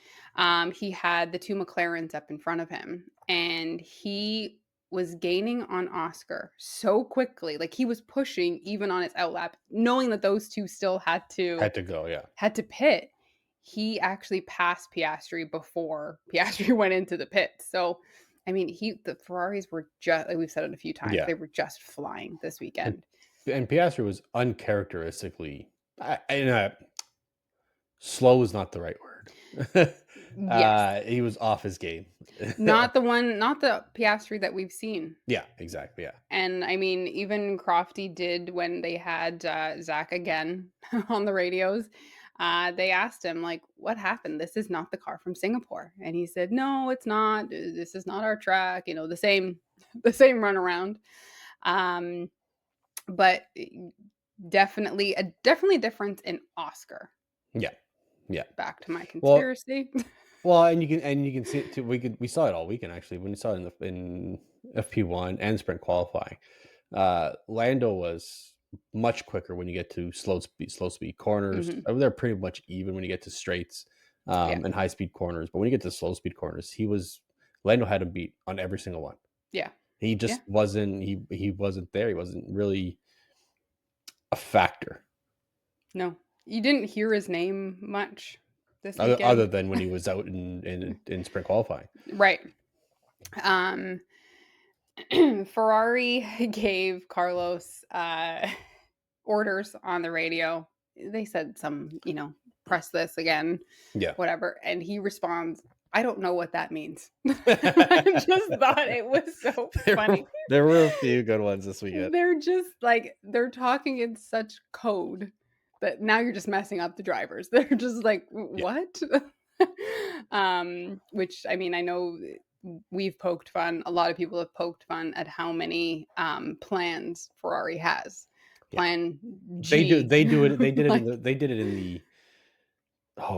he had the 2 McLarens up in front of him, and he was gaining on Oscar so quickly. Like he was pushing even on his outlap, knowing that those two still had to go. Yeah, had to pit. He actually passed Piastri before Piastri went into the pit. So, I mean, the Ferraris were just, like we've said it a few times, yeah, they were just flying this and weekend. Piastri was uncharacteristically. Slow is not the right word. Yes. He was off his game. Not the Piastri that we've seen. Yeah, exactly. Yeah, And I mean, even Crofty did when they had Zach again on the radios. They asked him, like, what happened? This is not the car from Singapore. And he said, no, it's not. This is not our track. The same, the same runaround. Um, but definitely a difference in Oscar. yeah, yeah. Back to my Well, conspiracy. well, and you can see it too. We saw it all weekend actually when we saw it in FP1 and sprint qualifying. Lando was much quicker when you get to slow speed corners. Hmm. They're pretty much even when you get to straights Yeah. and high speed corners. But when you get to slow speed corners, Lando had him beat on every single one. Yeah. He Yeah. just wasn't he wasn't there. He wasn't really a factor No, you didn't hear his name much this other weekend. than when he was out in sprint qualifying. Right. Um, Ferrari gave Carlos orders on the radio. They said press this again, Yeah. whatever. And he responds, I don't know what that means. I just thought it was so funny. There were a few good ones this weekend. They're just like, they're talking in such code that now you're just messing up the drivers. They're just like, Yeah. what? Which I mean, I know we've poked fun. A lot of people have poked fun at how many plans Ferrari has. Yeah. Plan G. They do it. They did it Like, they did it in the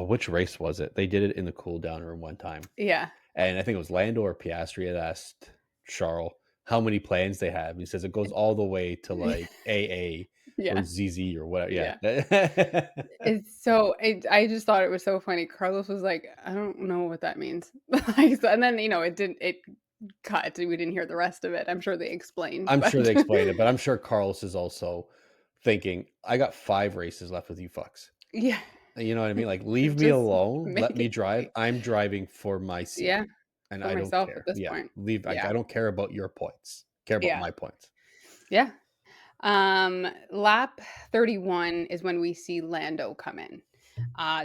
which race was it? They did it in the cool down room one time. yeah. And I think it was Lando or Piastri had asked Charles how many plans they have. He says it goes all the way to like AA Yeah. or ZZ or whatever. Yeah. I just thought it was so funny. Carlos was like, I don't know what that means. And then, it cut. We didn't hear the rest of it. I'm sure they explained. I'm but- sure they explained it, but I'm sure Carlos is also thinking, I got 5 races left with you fucks. Yeah. You know what I mean? Like, leave me Just alone. Let make me it drive. right. I'm driving for my seat. Yeah. And For I don't myself care. at this Yeah. point. Leave. Yeah. I don't care about your points. Care about Yeah. my points. Yeah. Lap 31 is when we see Lando come in.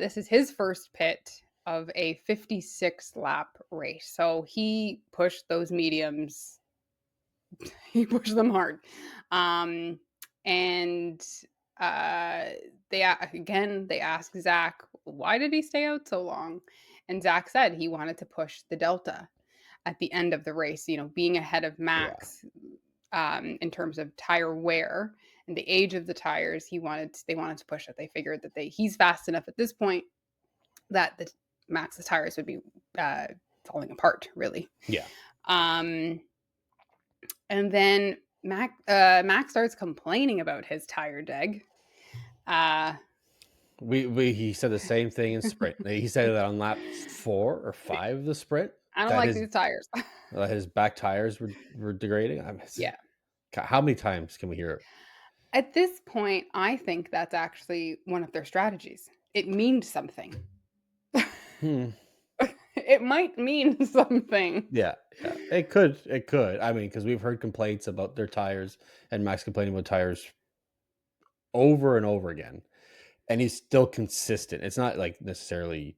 This is his first pit of a 56 lap race. So he pushed those mediums, he pushed them hard. Um, and they asked Zach, why did he stay out so long? And Zach said he wanted to push the Delta at the end of the race, being ahead of Yeah. Max in terms of tire wear and the age of the tires. They wanted to push it. They figured that he's fast enough at this point that the Max's tires would be uh, falling apart, really. Yeah. Um, and then Max starts complaining about his tire deg. Uh, He said the same thing in sprint. He said that on lap 4 or 5 of the sprint I don't that like these tires. his back tires were degrading. Yeah. How many times can we hear it? At this point, I think that's actually one of their strategies. It means something. Hmm. It might mean something. Yeah, yeah. It could. It could. I mean, because we've heard complaints about their tires and Max complaining about tires over and over again, and he's still consistent. It's not like necessarily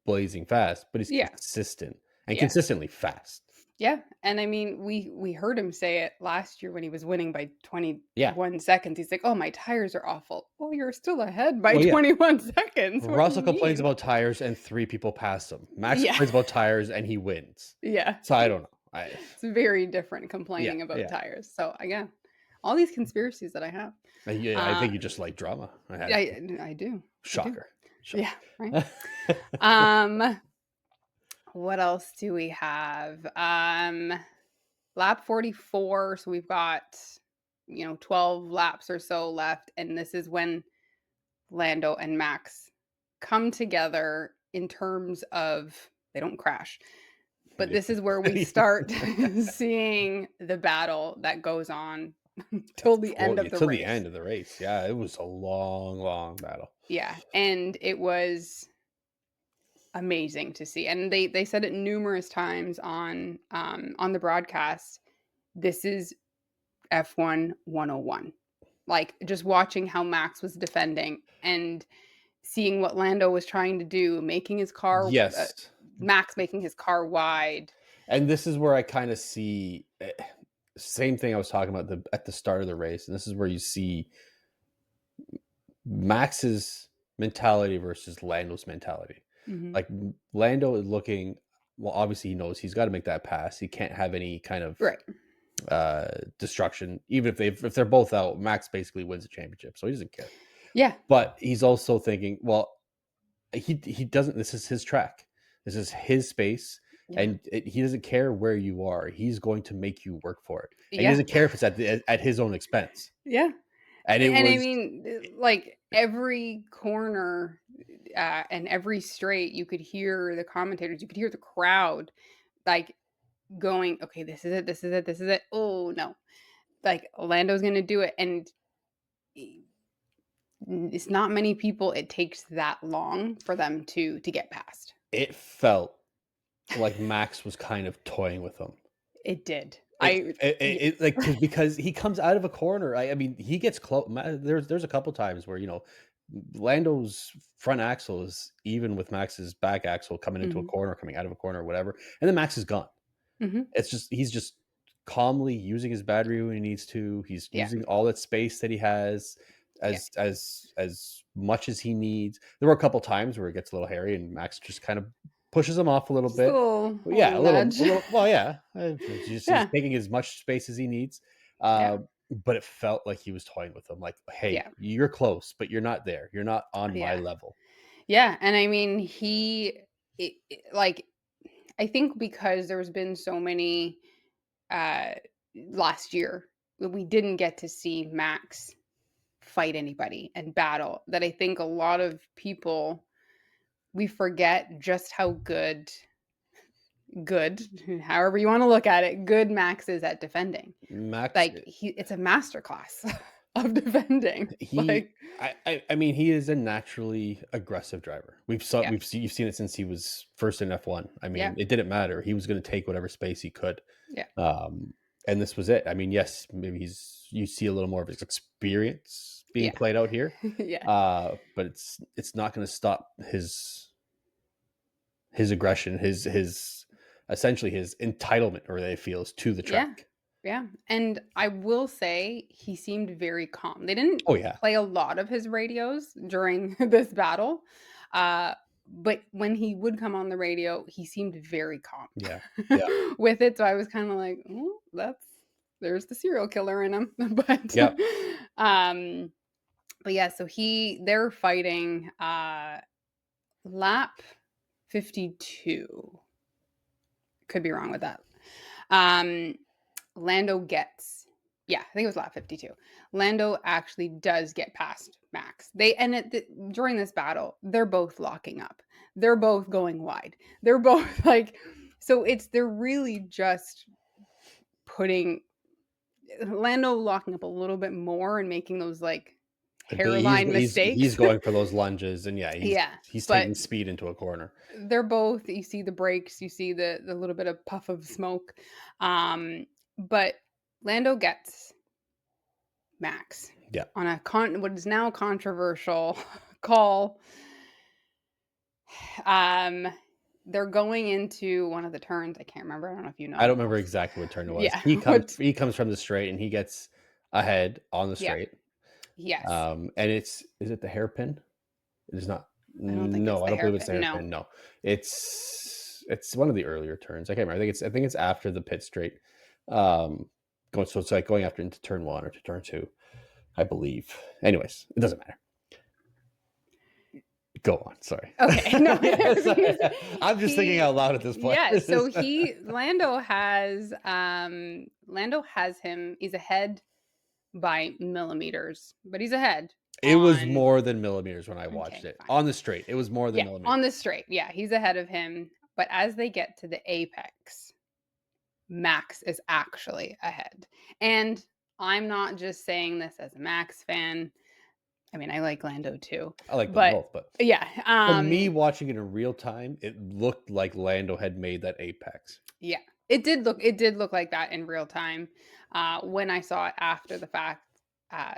blazing fast, but he's Yeah. consistent and Yeah. consistently fast. Yeah, and I mean, we heard him say it last year when he was winning by Yeah. 21 seconds. He's like, "Oh, my tires are awful." Well, you're still ahead by Well, yeah. 21 seconds. What do you Russell complains mean? about tires and 3 people pass him. Max Yeah. complains about tires and he wins. Yeah. So I don't know. It's very different Yeah, complaining about yeah. tires. So again, all these conspiracies that I have. Yeah, I Uh, think you just like drama. I do. Shocker. Yeah, right. Um, what else do we have? Lap 44. So we've got 12 laps or so left, and this is when Lando and Max come together in terms of they don't crash. But this is where we start seeing the battle that goes on till the end of the Till race. the end of the race. Yeah, it was a long, long battle. Yeah, and it was amazing to see. And they said it numerous times on the broadcast. This is F1 101. Like just watching how Max was defending and seeing what Lando was trying to do, making his car Yes. Max making his car wide. And this is where I kind of see same thing I was talking about at the start of the race. And this is where you see Max's mentality versus Lando's mentality. Mhm. Like Lando is looking, well, obviously he knows he's got to make that pass. He can't have any kind of Right. destruction. Even if they're both out, Max basically wins the championship, so he doesn't care. Yeah. But he's also thinking, well, he doesn't. This is his track. This is his space, Yeah. and he doesn't care where you are. He's going to make you work for it. And Yeah. he doesn't care if it's at his own expense. Yeah. And I mean, like every corner and every straight, you could hear the commentators, you could hear the crowd like going, okay, this is it, this is it, this is it. Oh no. Like Lando's gonna do it. And it's not many people it takes that long for them to get past. it felt like Max was kind of toying with him. It did. Because he comes out of a corner. I mean, he gets close. There's a couple times where Lando's front axle is even with Max's back axle coming into a corner, coming out of a corner, or whatever, and then Max is gone. Mhm. It's just he's just calmly using his battery when he needs to. He's using all that space that he has as much as he needs. There were a couple times where it gets a little hairy, and Max just kind of pushes him off a little bit. Yeah, A little. Well, yeah, he's taking as much space as he needs. But it felt like he was toying with him. Like, hey, you're close, but you're not there. You're not on my level. Yeah, and I mean, like, I think because there's been so many last year, we didn't get to see Max fight anybody and battle. That I think a lot of people we forget just how good, however you want to look at it, good Max is at defending. Max, Like it's a masterclass of defending. I mean, he is a naturally aggressive driver. You've seen it since he was first in F1. I mean, it didn't matter. He was going to take whatever space he could. Yeah. And this was it. I mean, yes, maybe you see a little more of his experience being played out here. Yeah. But it's not going to stop his his aggression, his essentially his entitlement, or they feels to the Yeah. track. Yeah. And I will say he seemed very calm. They didn't Oh yeah, play a lot of his radios during this battle. Uh, but when he would come on the radio, he seemed very calm yeah, yeah, with it. So I was kind of like, oh, there's the serial killer in him. but yep. um but yeah, so they're fighting lap 52. Could be wrong with that. Um Lando gets, yeah, I think it was lap 52. Lando actually does get past Max. During this battle, they're both locking up. They're both going wide. They're both like, so they're really just putting Lando locking up a little bit more and making those like hairline He's mistakes. going for those lunges, and yeah, Yeah, he's but taking speed into a corner. they're both, you see the brakes, you see the little bit of puff of smoke. But Lando gets Max Yeah, on what is now controversial call. Um, they're going into one of the turns. I can't remember. I don't know if you I don't know. remember exactly what turn it was. Yeah. He he comes from the straight, and he gets ahead on the Yeah. straight. Yes. And is it the hairpin? It is not. I don't think it's No, I the don't believe it's the hairpin. No. hairpin. No, it's one of the earlier turns. I can't remember. I think it's after the pit straight. So it's like going after into turn one or to turn two, I believe. Anyways, it doesn't matter. Go on. Sorry. Okay. No. I'm just thinking out loud at this point. Yeah. So Lando has him. He's ahead by millimeters, but he's ahead It was on. more than millimeters when I watched Okay, it fine. on the straight. It was more than Yeah, millimeters. on the straight. Yeah, he's ahead of him. But as they get to the apex, Max is actually ahead. And I'm not just saying this as a Max fan. I mean, I like Lando too. I like them But both, but yeah, for me watching it in real time, it looked like Lando had made that apex. yeah. It did look like that in real time. When I saw it after the fact,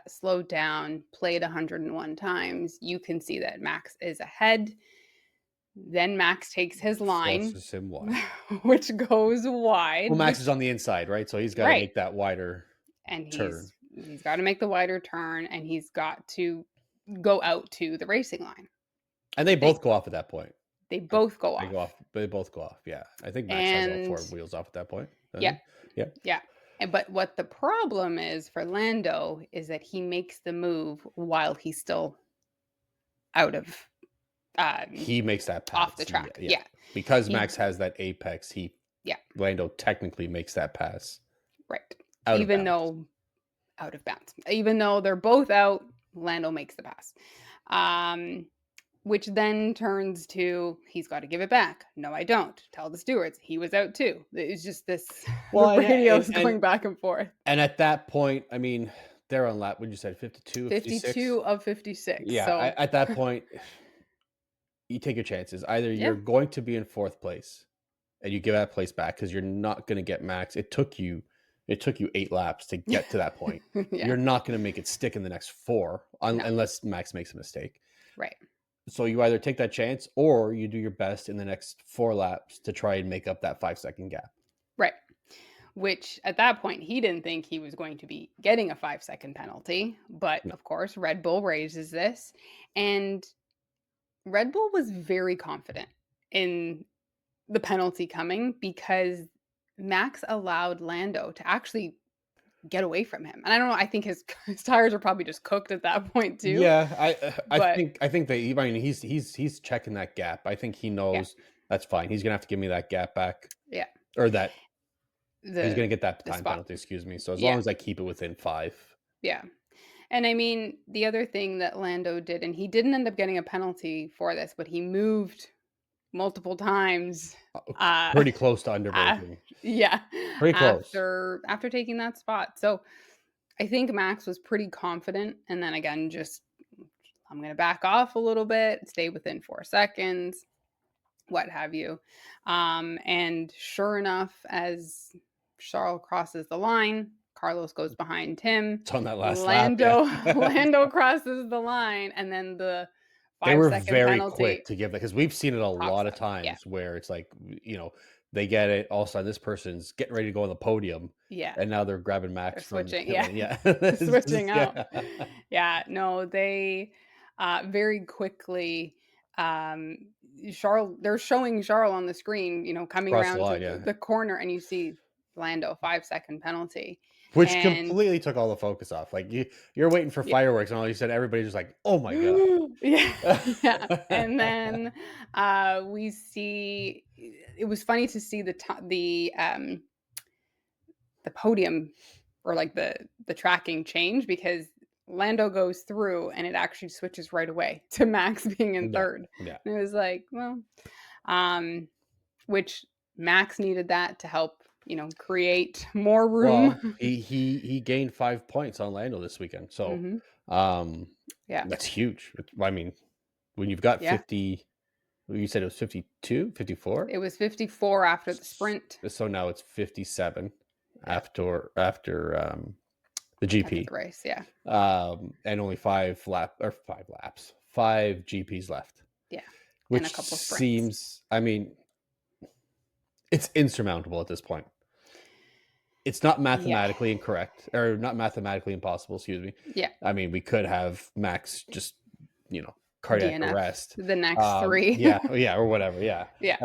slowed down, played 101 times, you can see that Max is ahead. Then Max takes his line, Forces him wide. which goes wide, Well, Max is on the inside, right? So he's got to right, make that wider and turn. he's got to make the wider turn, and he's got to go out to the racing line. And they They both go off at that point. they both go They go off, off. They both go off. Yeah. I think Max has all and four wheels off at that point. yeah, Doesn't he? Yeah. yeah. But what the problem is for Lando is that he makes the move while he's still out of He makes that off the pass. track. Yeah. Yeah, Because he Max has that apex, yeah, Lando technically makes that pass right. out of Even bounds. though out of bounds, even though they're both out, Lando makes the pass. Which then turns to he's got to give it back. No, I don't. Tell the stewards he was out too. It's just this Well, the radio's going back and forth. And at that point, I mean, they're on lap, what you said, 52 or 56? 52 of 56. Yeah, So at that point, you take your chances. Either yeah, you're going to be in fourth place and you give that place back because you're not going to get Max. It took you 8 laps to get to that point. yeah, You're not going to make it stick in the next 4 no, unless Max makes a mistake. right, So you either take that chance or you do your best in the next 4 laps to try and make up that 5-second gap. right. Which at that point he didn't think he was going to be getting a 5-second penalty, but No. of course Red Bull raises this, and Red Bull was very confident in the penalty coming because Max allowed Lando to actually get away from him. And I don't know, I think his tires are probably just cooked at that point too. Yeah, But I think that I mean he's checking that gap. I think he yeah, knows that's fine. He's gonna have to give me that gap back, yeah. or that he's gonna The get that the time spot. penalty. Excuse me. So as long Yeah, as I keep it within 5, yeah. And I mean, the other thing that Lando did, and he didn't end up getting a penalty for this, but he moved multiple times. Uh, pretty close to uh underbraking. yeah, Pretty close. after taking that spot. So I think Max was pretty confident, and then again, just I'm gonna back off a little bit, stay within 4 seconds, what have you. And sure enough, as Charles crosses the line, Carlos goes behind him. It's on that last lap. Lando Yeah. Lando crosses the line, and then the They were 5-second very penalty. quick to give that because we've seen it a Talk lot of stuff. Yeah. times where it's like, they get it. All of a sudden, this person's getting ready to go on the podium, Yeah. and now they're grabbing They're Max from the switching. pit Yeah. lane. Yeah, Switching out. yeah, Yeah. No, they very quickly um Charles, they're showing Charles on the screen, coming across the around to line. the, Yeah, the corner, and you see Lando 5-second penalty. which And completely took all the focus off. Like you're waiting for yeah. fireworks, and all you said, everybody's just like, "Oh my god." Yeah, yeah, and then, we see it was funny to see the podium, or, like, the tracking change, because Lando goes through and it actually switches right away to Max being in Yeah, 3rd, yeah. and it was like, well, um, which Max needed that to help, create more Well, room. he gained 5 points on Lando this weekend, so Mhm. um, Yeah, that's huge. I mean, when you've got yeah. 50, you said it was 52, 54. It was 54 after the sprint, So now it's 57 yeah, after the after GP, the race, yeah, and only 5 laps, 5 GPs left, yeah, and a which couple sprints. seems, I mean, it's insurmountable at this point. It's not Yeah, mathematically incorrect, or not mathematically impossible, excuse me. yeah, I mean, we could have Max just, you know, cardiac DNF arrest. the next 3. Yeah, yeah, or whatever. Yeah. Yeah,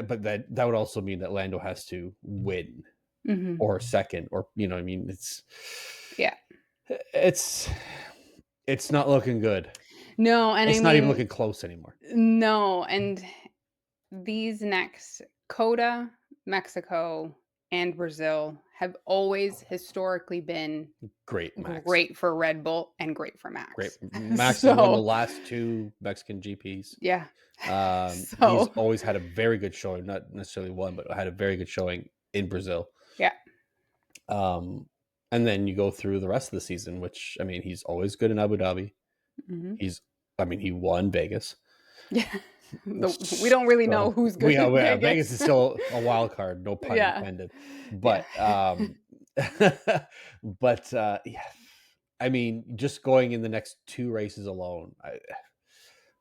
But that would also mean that Lando has to win mhm, or second, or, what I mean, yeah. it's, it's not looking good. No, and I It's not even mean, looking close anymore. no, and these next COTA, Mexico, and Brazil have always historically been Great, Max. great for Red Bull and great for Great. Max. Max has won the So, last 2 Mexican GPs. yeah. He's So, always had a very good showing, not necessarily one, but had a very good showing in Brazil. yeah. Um, and then you go through the rest of the season, which, I mean, he's always good in Abu Dhabi. Mhm. He won Vegas. Yeah. We don't really know So who's good in Vegas Vegas. is still a wild card, no pun Yeah. intended. Yeah. But yeah, I mean, just going in the next 2 races alone,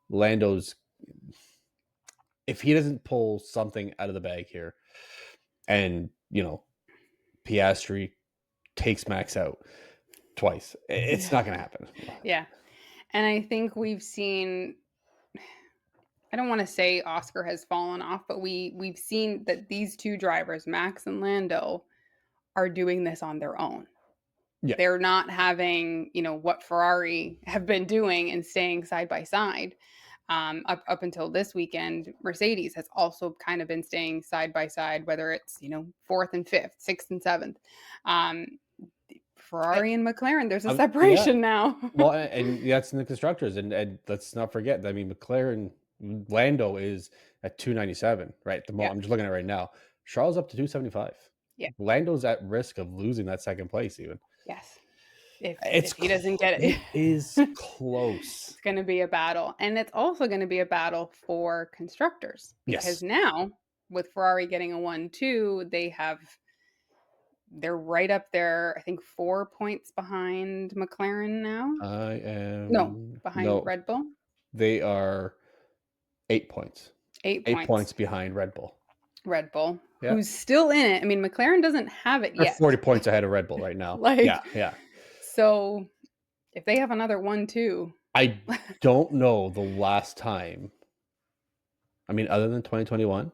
Lando's, if he doesn't pull something out of the bag here, and Piastri takes Max out twice, it's Yeah. not going to happen. Yeah. And I think we've seen, I don't want to say Oscar has fallen off, but we've seen that these two drivers, Max and Lando, are doing this on their own. Yeah, They're not having, what Ferrari have been doing and staying side by side. Up until this weekend, Mercedes has also kind of been staying side by side, whether it's, fourth and fifth, sixth and seventh. Um, I, Ferrari and McLaren, there's a yeah. separation now. Well, and that's in the constructors, and let's not forget. I mean, McLaren, Lando is at 297, right? At the Yeah. moment, I'm just looking at it right now. Charles up to 275. Yeah. Lando's at risk of losing that second place, even. Yes. If It's he doesn't get it it, is close. it's going to be a battle. And it's also going to be a battle for constructors, because Yes, now with Ferrari getting a 1-2, they're right up there, I think 4 points behind McLaren now. I No, am behind no. Red Bull. They are 8 points. 8 8 points. points behind Red Bull. Red Bull, Yeah, who's still in it. I mean, McLaren doesn't have it they're yet. 40 points ahead of Red Bull right now. Like, Yeah. so if they have another 1-2, I don't know the last time. I mean, other than 2021.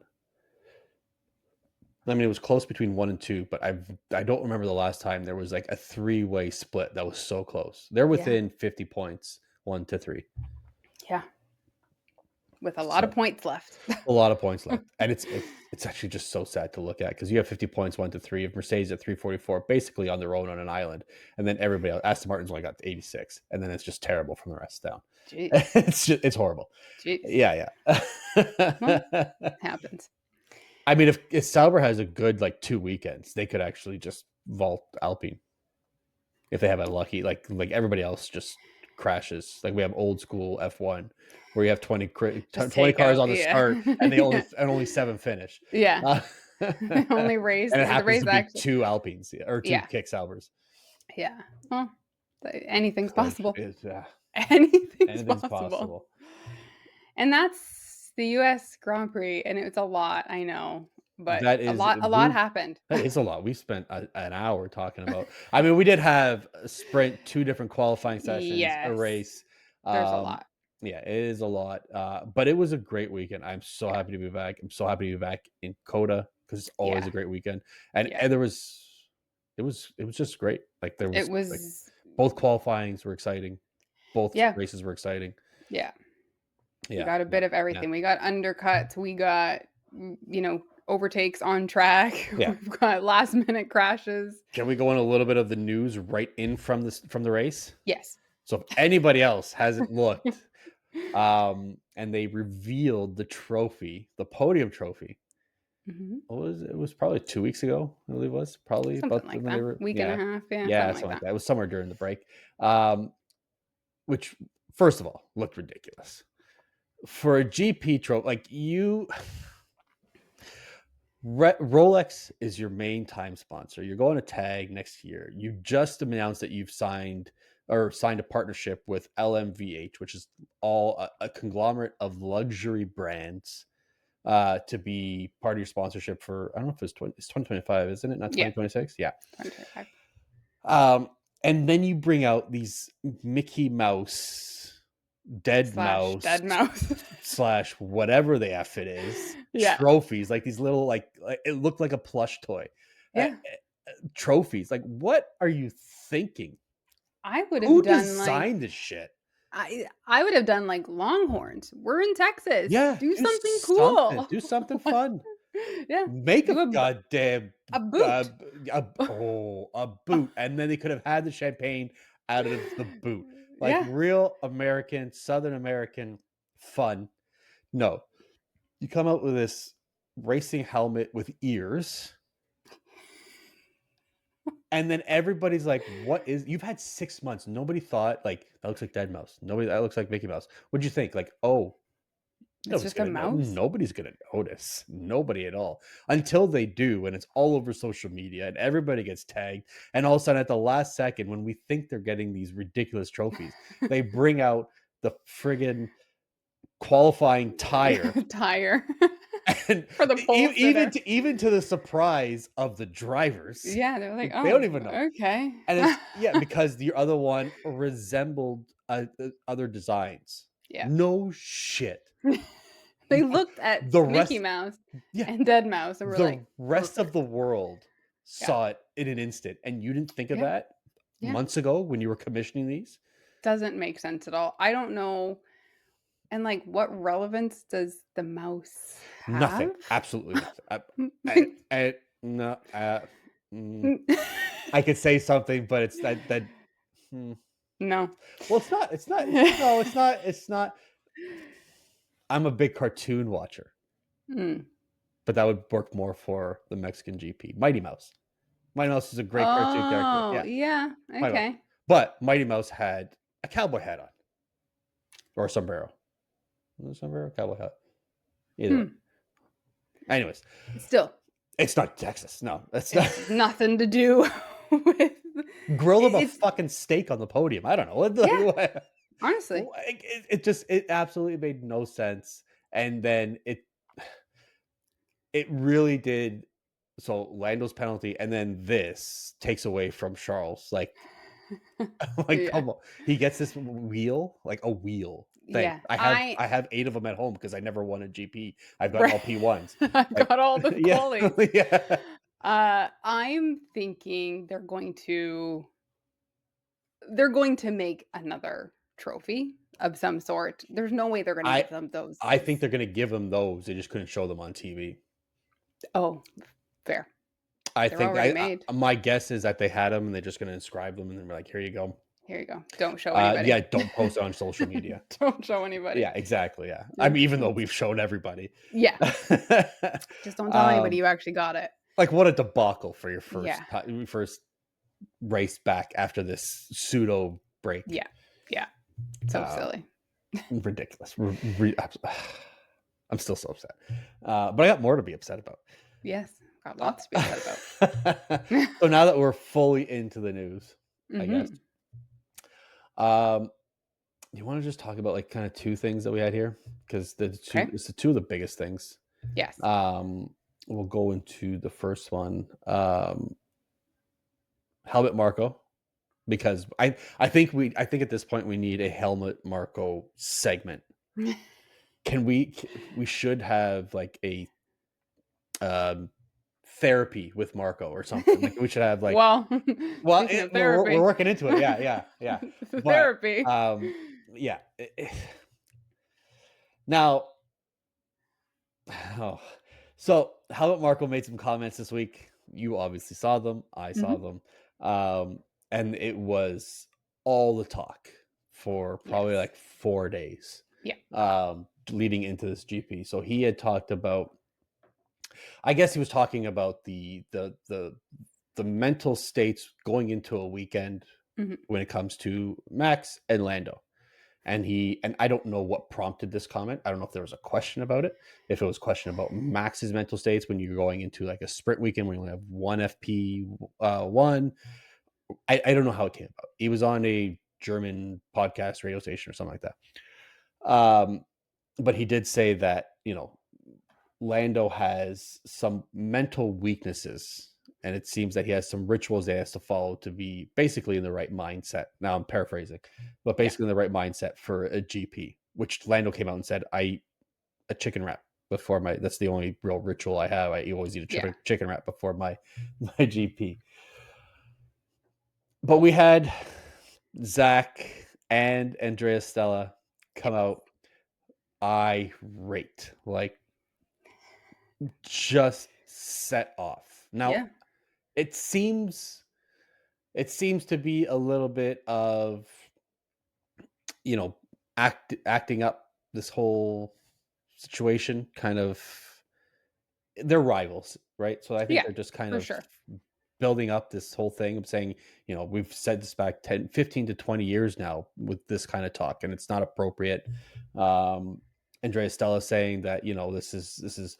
I mean, it was close between 1 and 2, but I don't remember the last time there was like a 3-way split that was so close. They're yeah, within 50 points, 1 to 3. yeah, with a lot of So points left. a lot of points left, and it's actually just so sad to look at, because you have 50 points, 1 to 3. Of Mercedes at 344, basically on their own on an island, and then everybody else. Aston Martin's only got 86, and then it's just terrible from the rest down. Jeez, It's horrible. jeez, Yeah. well, happens. I mean, if Sauber has a good 2 weekends, they could actually just vault Alpine if they have a lucky, like everybody else just crashes. Like we have old school F1 where you have 20 Just 20 take cars out, on the yeah. start, and they only 7 finish. Yeah, And only race it the happens race to be actually. 2 Alpines or 2 Yeah, kick Saubers. yeah. Well, anything's Like, possible. Anything's Anything's possible. possible. And that's the US Grand Prix, and it's a lot, I know, but That a is lot happened. that is a lot. We spent an hour talking about. I mean, we did have a sprint, 2 different qualifying sessions, a Yes, race. there's a Um, lot. yeah, it is a lot. But it was a great weekend. I'm so Yeah, happy to be back. I'm so happy to be back in Coda because it's always yeah, a great weekend. And yeah. there was it was just great. Like there It was like was both qualifyings were exciting. Both yeah, races were exciting. yeah. We Yeah, got a yeah, bit of yeah, everything. We got undercuts, we got, overtakes on track, yeah. we've got last minute crashes. Can we go on a little bit of the news right in from the race? Yes. So if anybody else hasn't looked, and they revealed the trophy, the podium trophy. Mhm. What was it? It was probably 2 weeks ago, I believe it was. Probably Something about like when they that. were Week and a yeah. half, yeah, Yeah, something like something like that. that. It was somewhere during the break. Um, which first of all, looked ridiculous. For a GP trophy, like you Rolex is your main time sponsor. You're going to tag next year. You just announced that you've signed a partnership with LMVH, which is all a conglomerate of luxury brands, to be part of your sponsorship for, I don't know if it's 2025, isn't it? Not Yeah, 2026. Yeah. 2025. Um, and then you bring out these Mickey Mouse, dead Slash mouse dead mouse. slash whatever the F it is, Yeah, trophies, like these little, like it looked like a plush toy. Uh, yeah. Trophies. Like, what are you thinking? I would have Who done, like designed this shit? I would have done, like, Longhorns. We're in Texas. Yeah, Do do something something. cool. Do something What? fun. Yeah. Make a Do goddamn a boot. a boot, and then they could have had the champagne out of the boot, like Yeah. real American, Southern American fun. No, you come out with this racing helmet with ears, and then everybody's like, "What is?" You've had 6 months. Nobody thought like that looks like Dead Mouse. Nobody that looks like Mickey Mouse. What'd you think? Like, oh, It's nobody's just a gonna know. mouse? Nobody's gonna notice. Nobody at all. Until they do, and it's all over social media, and everybody gets tagged. And all of a sudden, at the last second, when we think they're getting these ridiculous trophies, they bring out the friggin' qualifying tire. Tire And for the pole sitter. even to the surprise of the drivers, Yeah, they're like, they don't "Oh, even know. okay." And it's yeah, because the other one resembled other designs. Yeah. No shit. They looked at The Mickey rest, Mouse yeah, and Dead Mouse and were like, the rest of "Perfect." the world Yeah. saw it in an instant, and you didn't think of Yeah. that Yeah. months ago when you were commissioning these? Doesn't make sense at all. I don't know, and, like, what relevance does the mouse Nothing. have? Absolutely nothing. No. I could say something, but it's that. Hmm. No. Well, it's not. It's not. It's no. It's not. It's not. I'm a big cartoon watcher, Mm. but that would work more for the Mexican GP. Mighty Mouse. Mighty Mouse is a great cartoon character. Oh, Yeah, yeah, Mighty Mouse. okay. But Mighty Mouse had a cowboy hat on or a sombrero. Was it a sombrero? Cowboy hat. Either way. Hmm. Anyways, Still, it's not Texas. No, that's not. it's nothing to do with Grill them a it's fucking steak on the podium. I don't know. yeah, What, honestly. it just it absolutely made no sense. And then it really did. So Lando's penalty, and then this takes away from Charles. Like, like Yeah. come on, he gets this wheel, like a wheel thing. Yeah. I have 8 of them at home because I never won a GP. I've got Right. all P1s. I've Like, got all the yeah, qualities. yeah. I'm thinking they're going to make another trophy of some sort. There's no way they're gonna I give them those I think as they're gonna give them those. They just couldn't show them on TV. oh, fair. I They're think already made. my guess is that they had them and they're just gonna inscribe them and then be like, here you go. Here you go. Don't show anybody. Yeah, don't post it on social media. Don't show anybody. Yeah, exactly. Yeah. I Yeah. mean, even though we've shown everybody. Yeah. Just don't tell anybody um, you actually got it. like what a debacle for your Yeah. first race back after this pseudo break. Yeah. Yeah. So Uh, silly. Ridiculous. I'm still so upset. But I got more to be upset about. Yes. Got lots to be upset about. So now that we're fully into the news, I guess. Mhm. You want to just talk about like kind of two things that we had here because Okay. it's the two of the biggest things. Yes. Um, we'll go into the first one. Helmet Marco, because I think at this point we need a Helmet Marco segment. We should have like a um therapy with Marco or something. Like we should have like Well, well speaking of we're therapy, working into it. Yeah, yeah, yeah. the But therapy. yeah. Now, oh, so Helmut Marko made some comments this week. You obviously saw them. I saw Mhm. them. Um, and it was all the talk for probably Yes. like 4 days Yeah. leading into this GP. So he had talked about, I guess he was talking about the mental states going into a weekend Mhm. when it comes to Max and Lando. And I don't know what prompted this comment. I don't know if there was a question about it, if it was a question about Max's mental states when you're going into like a sprint weekend when you only have one FP one. I don't know how it came about. He was on a German podcast radio station or something like that. But he did say that, Lando has some mental weaknesses, and it seems that he has some rituals that he has to follow to be basically in the right mindset. Now I'm paraphrasing, but Yeah. basically in the right mindset for a GP, which Lando came out and said, I eat a chicken wrap before my that's the only real ritual I have. I always eat a Yeah. chicken wrap before my GP. But we had Zach and Andrea Stella come Yes. out irate, like just set off. Now Yeah. it seems it seems to be a little bit of, you know, acting up this whole situation, kind of they're rivals, right? So I think Yeah. they're just kind For of sure. building up this whole thing of saying, we've said this back 10, 15 to 20 years now with this kind of talk, and it's not appropriate. Andrea Stella saying that, this is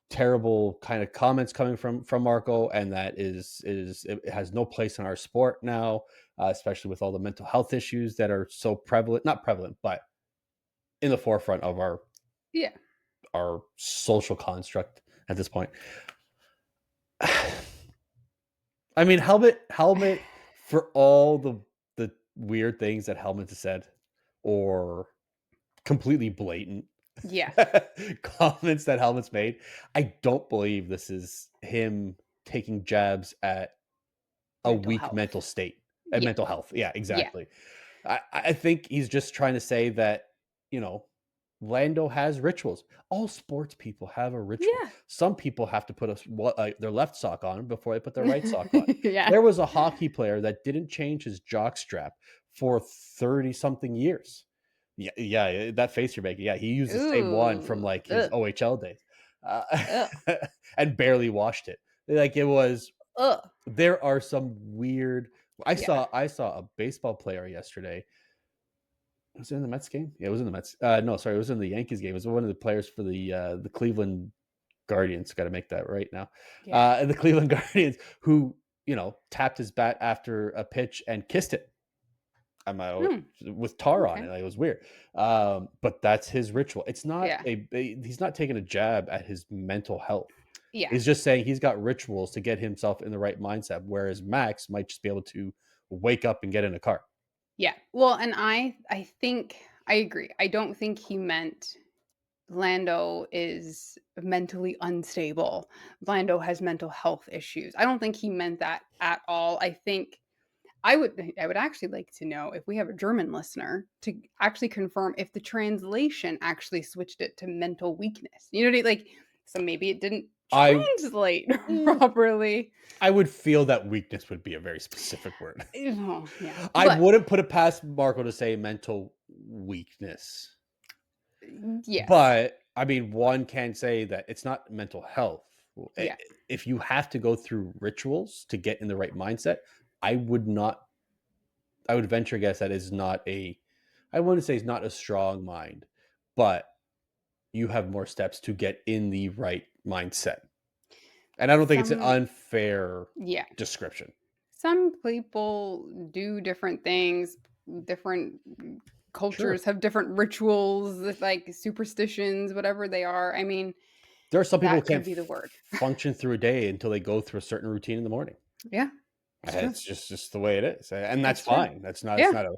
terrible kind of comments coming from Marco, and that is it has no place in our sport now, especially with all the mental health issues that are so prevalent, not prevalent, but in the forefront of Yeah. our social construct at this point. I mean, helmet for all the weird things that Helmet has said, or completely blatant Yes. comments that Helmet's made. I don't believe this is him taking jabs at a Mental weak health. mental state and Yeah. mental health. Yeah, Yeah. exactly. I think he's just trying to say that, you know, Lando has rituals. All sports people have a ritual. Yeah. Some people have to put their left sock on before they put their right sock on. Yeah. There was a hockey player that didn't change his jock strap for 30 something years. Yeah, yeah, that face you're making. Yeah, he used the same one from Ooh. like his Ugh. OHL days, uh, Ugh. and barely washed it. Like it was. Ugh. There are some weird. Yeah. I saw a baseball player yesterday. Was it in the Mets game? Yeah, it was in the Mets. No, sorry, it was in the Yankees game. It was one of the players for the Cleveland Guardians. Got to make that right now. Yeah. The Cleveland Guardians, who tapped his bat after a pitch and kissed it. I'm Hmm. with tar on Okay. it. Like, it was weird. But that's his ritual. It's not Yeah. he's not taking a jab at his mental health. Yeah. He's just saying he's got rituals to get himself in the right mindset, whereas Max might just be able to wake up and get in a car. Yeah. Well, and I think I agree. I don't think he meant Lando is mentally unstable. Lando has mental health issues. I don't think he meant that at all. I think I would actually like to know if we have a German listener to actually confirm if the translation actually switched it to mental weakness. You know what I like, so maybe it didn't I translate mm, properly. I would feel that weakness would be a very specific word. Oh, yeah. I But wouldn't put it past Marco to say mental weakness. yes. But I mean, one can say that it's not mental health. Yeah. If you have to go through rituals to get in the right mindset, I would not. I would venture a guess that is not a. I wouldn't say it's not a strong mind, but you have more steps to get in the right mindset. And I don't think it's an Some unfair yeah. description. Some people do different things, different cultures Sure. have different rituals, like superstitions, whatever they are. I mean, There are some people who that could can't be the word. function through a day until they go through a certain routine in the morning. Yeah, it's true. It's just the way it is, and that's It's true. fine. That's not it's Yeah, not a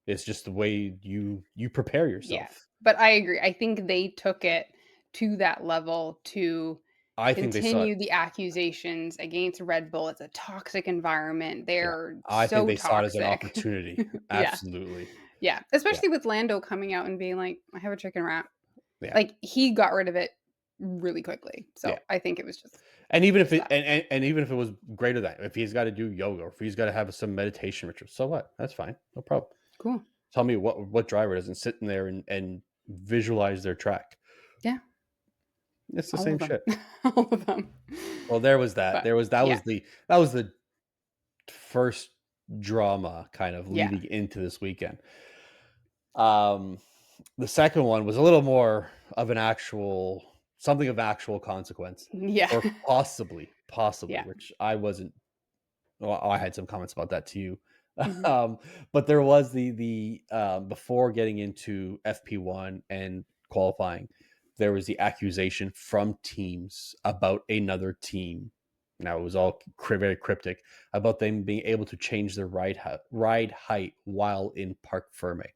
it's just the way you prepare yeah. yourself. But I agree. I think they took it to that level to I think they saw it continue the accusations against Red Bull. It's a toxic environment. yeah. They're I think so they saw it as an toxic. opportunity. Yeah. Absolutely. Yeah. Yeah. Especially with Lando coming out and being like, I have a chicken wrap. Yeah. Like he got rid of it really quickly. Yeah. So I think it was And even if just it that. and even if it was greater than if he's gotta do yoga or if he's gotta have some meditation ritual, so what? That's fine. No problem. Cool. Tell me what driver doesn't sit in there and visualize their track. Yeah. It's the All same of them. shit. All of them. Well, there was that. But There was that yeah. was the first drama kind of Yeah. leading into this weekend. Um, the second one was a little more of an actual something of actual consequence, Yeah. or possibly, Yeah. which I wasn't. Well, I had some comments about that too. Mhm. But there was the before getting into FP1 and qualifying, there was the accusation from teams about another team. Now it was all very cryptic about them being able to change their ride height while in Parc Ferme,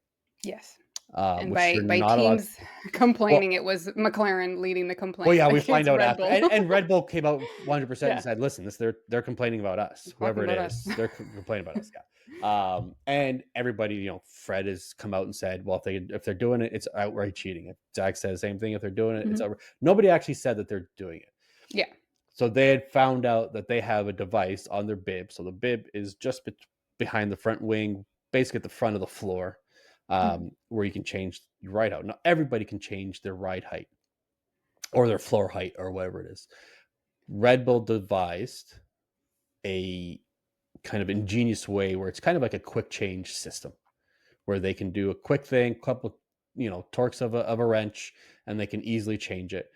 Yes. And which by you're by not allowed. teams Well, complaining, it was McLaren leading the well, complaint yeah, we find against out Red after, Bull. and Red Bull came out 100% and Yeah. said, "Listen, this they're complaining about us, Talking whoever it about us. is, they're complaining about us." Yeah, and everybody, Fred has come out and said, "Well, if they're doing it, it's outright cheating." If Zach said the same thing, if they're doing it, it's Mhm. outright. Nobody actually said that they're doing it. Yeah. So they had found out that they have a device on their bib. So the bib is just behind the front wing, basically at the front of the floor, Mhm. where you can change your ride height. Now everybody can change their ride height or their floor height or whatever it is. Red Bull devised a kind of ingenious way where it's kind of like a quick change system where they can do a quick thing, couple, torques of a wrench, and they can easily change it.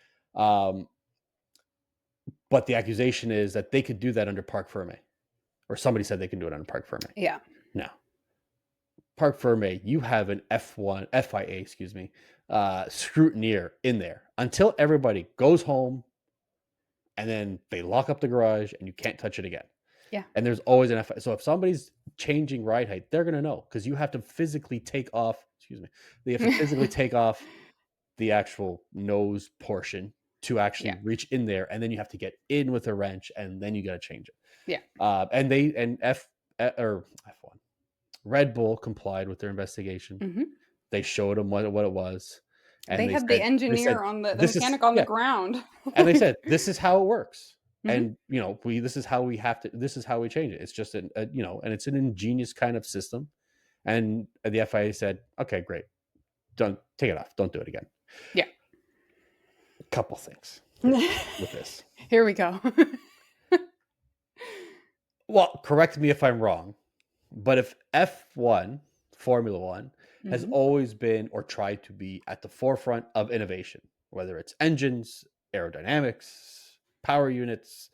But the accusation is that they could do that under Parc Ferme, or somebody said they can do it under Parc Ferme. Yeah. No, Parc Ferme, you have an F1 FIA, excuse me, scrutineer in there until everybody goes home, and then they lock up the garage, and you can't touch it again. Yeah. And there's always an FIA. So if somebody's changing ride height, they're gonna know because you have to physically take off. Excuse me, they have to physically take off the actual nose portion to Yeah. actually reach in there, and then you have to get in with a wrench, and then you got to change it. Yeah. And they and or F1 Red Bull complied with their investigation. Mhm. They showed them what it was, and They had the they said engineer on the this is mechanic on the yeah, ground. and they said this is how it works. Mhm. And this is how we have to. This is how we change it. It's just and it's an ingenious kind of system. And the FIA said, "Okay, great. Don't take it off. Don't do it again." Yeah. A couple things with this. Here we go. Well, correct me if I'm wrong, but if F1, Formula One, has Mhm. always been or tried to be at the forefront of innovation, whether it's engines, aerodynamics, power units,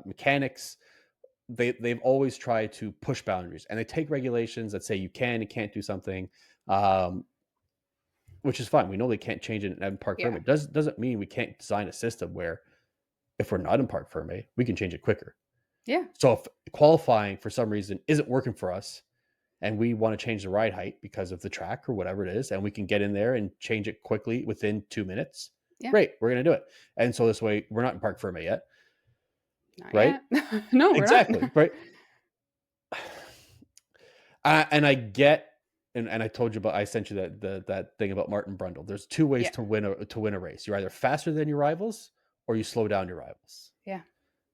mechanics, they've always tried to push boundaries, and they take regulations that say you can and can't do something, um, which is fine. We know they can't change it in Parc Ferme. Yeah. Doesn't mean we can't design a system where if we're not in Parc Ferme, we can change it quicker. Yeah. So if qualifying for some reason isn't working for us and we want to change the ride height because of the track or whatever it is, and we can get in there and change it quickly within 2 minutes, Yeah. great, we're going to do it. And so this way, we're not in Parc Ferme yet, Not right? yet. No, we're not. Exactly, right? And I get, and I told you about, I sent you that thing about Martin Brundle. There's two ways Yeah. to win a race. You're either faster than your rivals or you slow down your rivals. Yeah.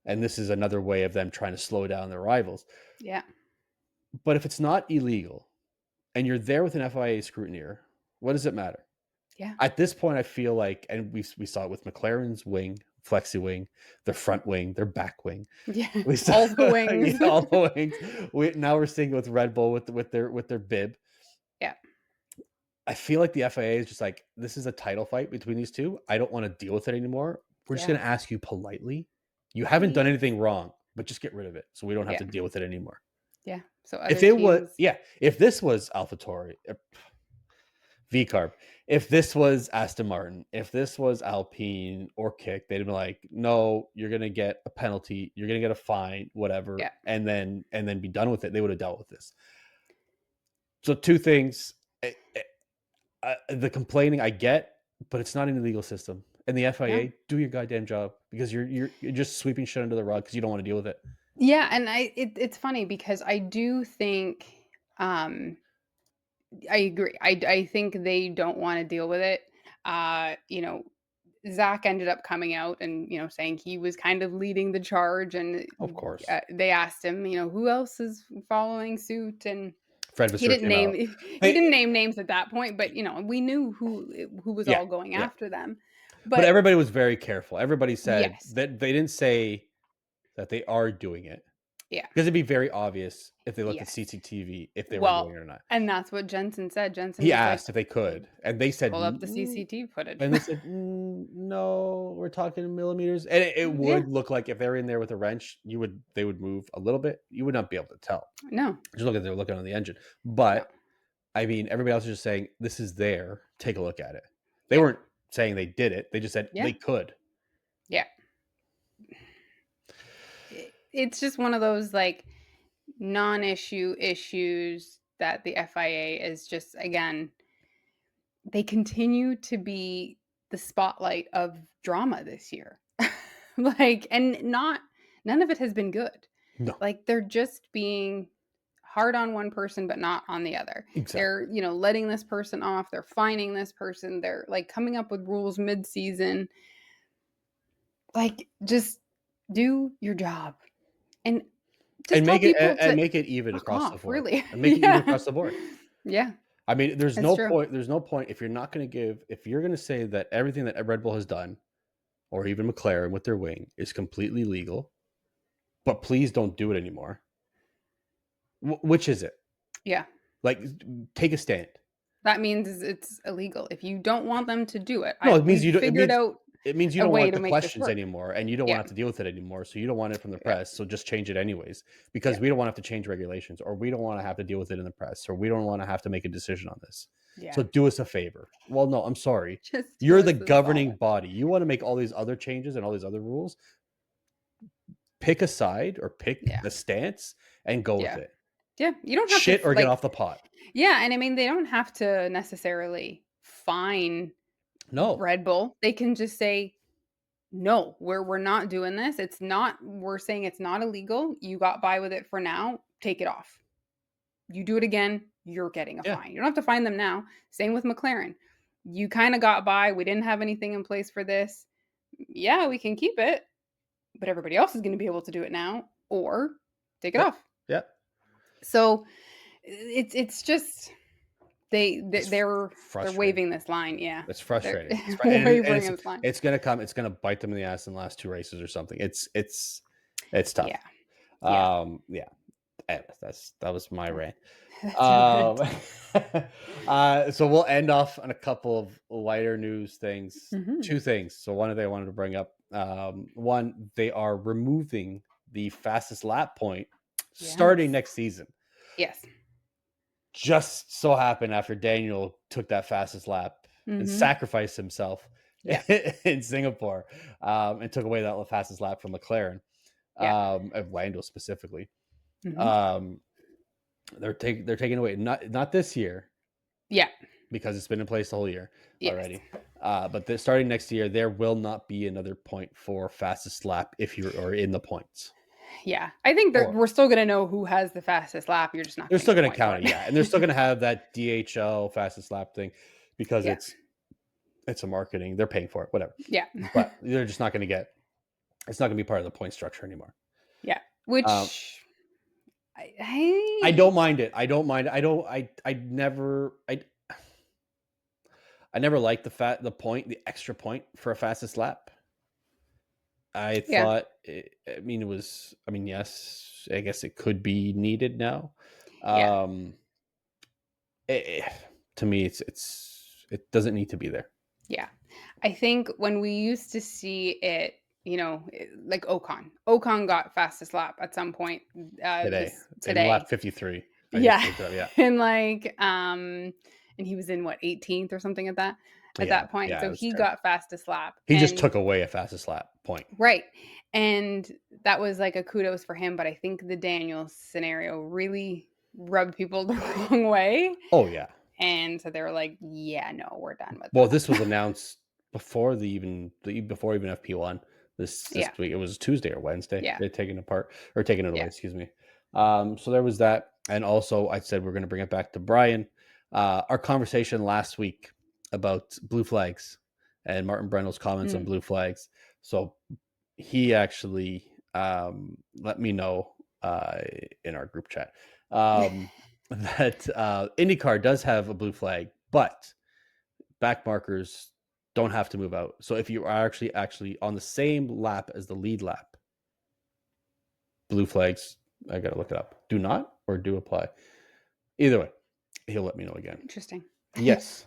And this is another way of them trying to slow down their rivals. Yeah. But if it's not illegal and you're there with an FIA scrutineer, what does it matter? Yeah. At this point, I feel like, and we saw it with McLaren's wing, flexi wing, their front wing, their back wing. Yeah. We saw All the wings. yeah, all the wings. Now we're seeing it with Red Bull with their bib. Yeah. I feel like the FIA is just like, this is a title fight between these two. I don't want to deal with it anymore. We're just Yeah. going to ask you politely. You haven't done anything wrong, but just get rid of it so we don't have Yeah. to deal with it anymore. Yeah. So If other it was, teams. yeah, if this was AlphaTauri, V-carb. If this was Aston Martin, if this was Alpine or Kick, they'd be like, "No, you're gonna get a penalty, you're gonna get a fine, whatever," Yeah. and then be done with it. They would have dealt with this. So two things: the complaining I get, but it's not an illegal system. And the No. FIA, do your goddamn job because you're just sweeping shit under the rug because you don't want to deal with it. Yeah, and it's funny because I do think, um I agree. I think they don't wanna deal with it. You know, Zach ended up coming out and, saying he was kind of leading the charge, and, Of course, they asked him, "Who else is following suit?" And Fred he Vasseur didn't came name out. he Hey, didn't name names at that point, but, we knew who was yeah, all going yeah. after them. But But everybody was very careful. Everybody said yes. that they didn't say that they are doing it Yeah. because it'd be very obvious if they looked at Yes. CCTV if they were doing Well, it or not. and that's what Jensen said. Jensen He was like, asked if they could, and they said, "Pull up the CCTV footage." and they said, "No, we're talking millimeters." And it Yeah. would look like if they were in there with a wrench, they would move a little bit. You would not be able to tell. No. Just look at they're looking on the engine. No. But I mean, everybody else is just saying this is there. Take a look at it. They Yeah. weren't saying they did it. They just said Yeah. they could. Yeah. It's just one of those, like, non-issue issues that the FIA is just, again, they continue to be the spotlight of drama this year. Like, and not none of it has been good. No, Like, they're just being hard on one person but not on the other. exactly. They're, letting this person off, they're fining this person, they're, like, coming up with rules mid-season. Like, just do your job and just And tell make it people to make it even fuck across the off, board. really. And make it even Yeah. across the board. Yeah, I mean, that's true. there's no point if you're not going to give if you're going to say that everything that Red Bull has done or even McLaren with their wing is completely legal, but please don't do it anymore. Which is it? Yeah. Like take a stand. That means it's illegal. If you don't want them to do it, No, it means we've you don't figured out it means you a don't way want to the make this questions work. anymore and you don't want Yeah, to have to deal with it anymore. So you don't want it from the yeah, press. So just change it anyways because yeah, we don't want to have to change regulations or we don't want to have to deal with it in the press or we don't want to have to make a decision on this. yeah. So do us a favor. Well, no, I'm sorry. Just do You're the us a governing solid. body. You want to make all these other changes and all these other rules. Pick a side or pick Yeah, a stance and go with yeah, it. yeah. You don't have to Shit or get like, off the pot. yeah, and I mean, they don't have to necessarily fine No. Red Bull. They can just say, "No, we're not doing this. It's not we're saying it's not illegal. You got by with it for now. Take it off. You do it again, you're getting a Yeah. fine. You don't have to fine them now." Same with McLaren. You kind of got by. We didn't have anything in place for this. Yeah, we can keep it, but everybody else is going to be able to do it now, or take it Yep. off. Yep. So it's just they're Frustrating. waving this line. Yeah, It's they're frustrating. And wavering this line. it's gonna come. It's gonna bite them in the ass in the last two races or something. It's tough. Yeah, yeah. Yeah. That was my rant. That's your Um, rant. so we'll end off on a couple of lighter news things. Mhm. Two things. So one of they wanted to bring up. One, they are removing the fastest lap point starting Yes. next season. Yes. Just so happened after Daniel took that fastest lap and Mhm. sacrificed himself Yeah. in Singapore and took away that fastest lap from McLaren, Yeah. of Lando specifically. Mhm. Um, they're taking away not this year Yeah. because it's been in place the whole year Yes. already. But starting next year, there will not be another point for fastest lap if you are in the points. Yeah. I think Or we're still gonna know who has the fastest lap. You're just not they're gonna still get a going to point for count it. it, yeah, and they're still going to have that DHL fastest lap thing because Yeah. it's a marketing. They're paying for it, whatever. Yeah. But they're just not going to get. It's not going to be part of the point structure anymore. Yeah. Um, Which I don't mind it. I don't mind. I don't. I never. I never liked the extra point for a fastest lap. I yeah. thought. I mean, it was. I mean, yes. I guess it could be needed now. Yeah. Um, to me, it doesn't need to be there. Yeah. I think when we used to see it, like Ocon got fastest lap at some point Today this in today. lap 53. I just Yeah. looked it up. Yeah. And like and he was in what 18th or something at Yeah, that point. yeah, it So was he terrible. got fastest lap, He just and took away a fastest lap point. right, and that was like a kudos for him. But I think the Daniel scenario really rubbed people the wrong way, Oh yeah. and so they were like, "Yeah, no, we're done with Well, this was that." announced before before even FP1 this Yeah, week. It was Tuesday or Wednesday. yeah, They're taking it apart or taking it away. yeah. Excuse me. So there was that, and also I said we're going to bring it back to Brian. Our conversation last week about blue flags and Martin Brennel's comments on Mm. blue flags. So he actually let me know in our group chat that IndyCar does have a blue flag, but back markers don't have to move out. So if you are actually on the same lap as the lead lap, blue flags, I gotta look it up, do not or do apply. Either way, he'll let me know again. Interesting. Yes.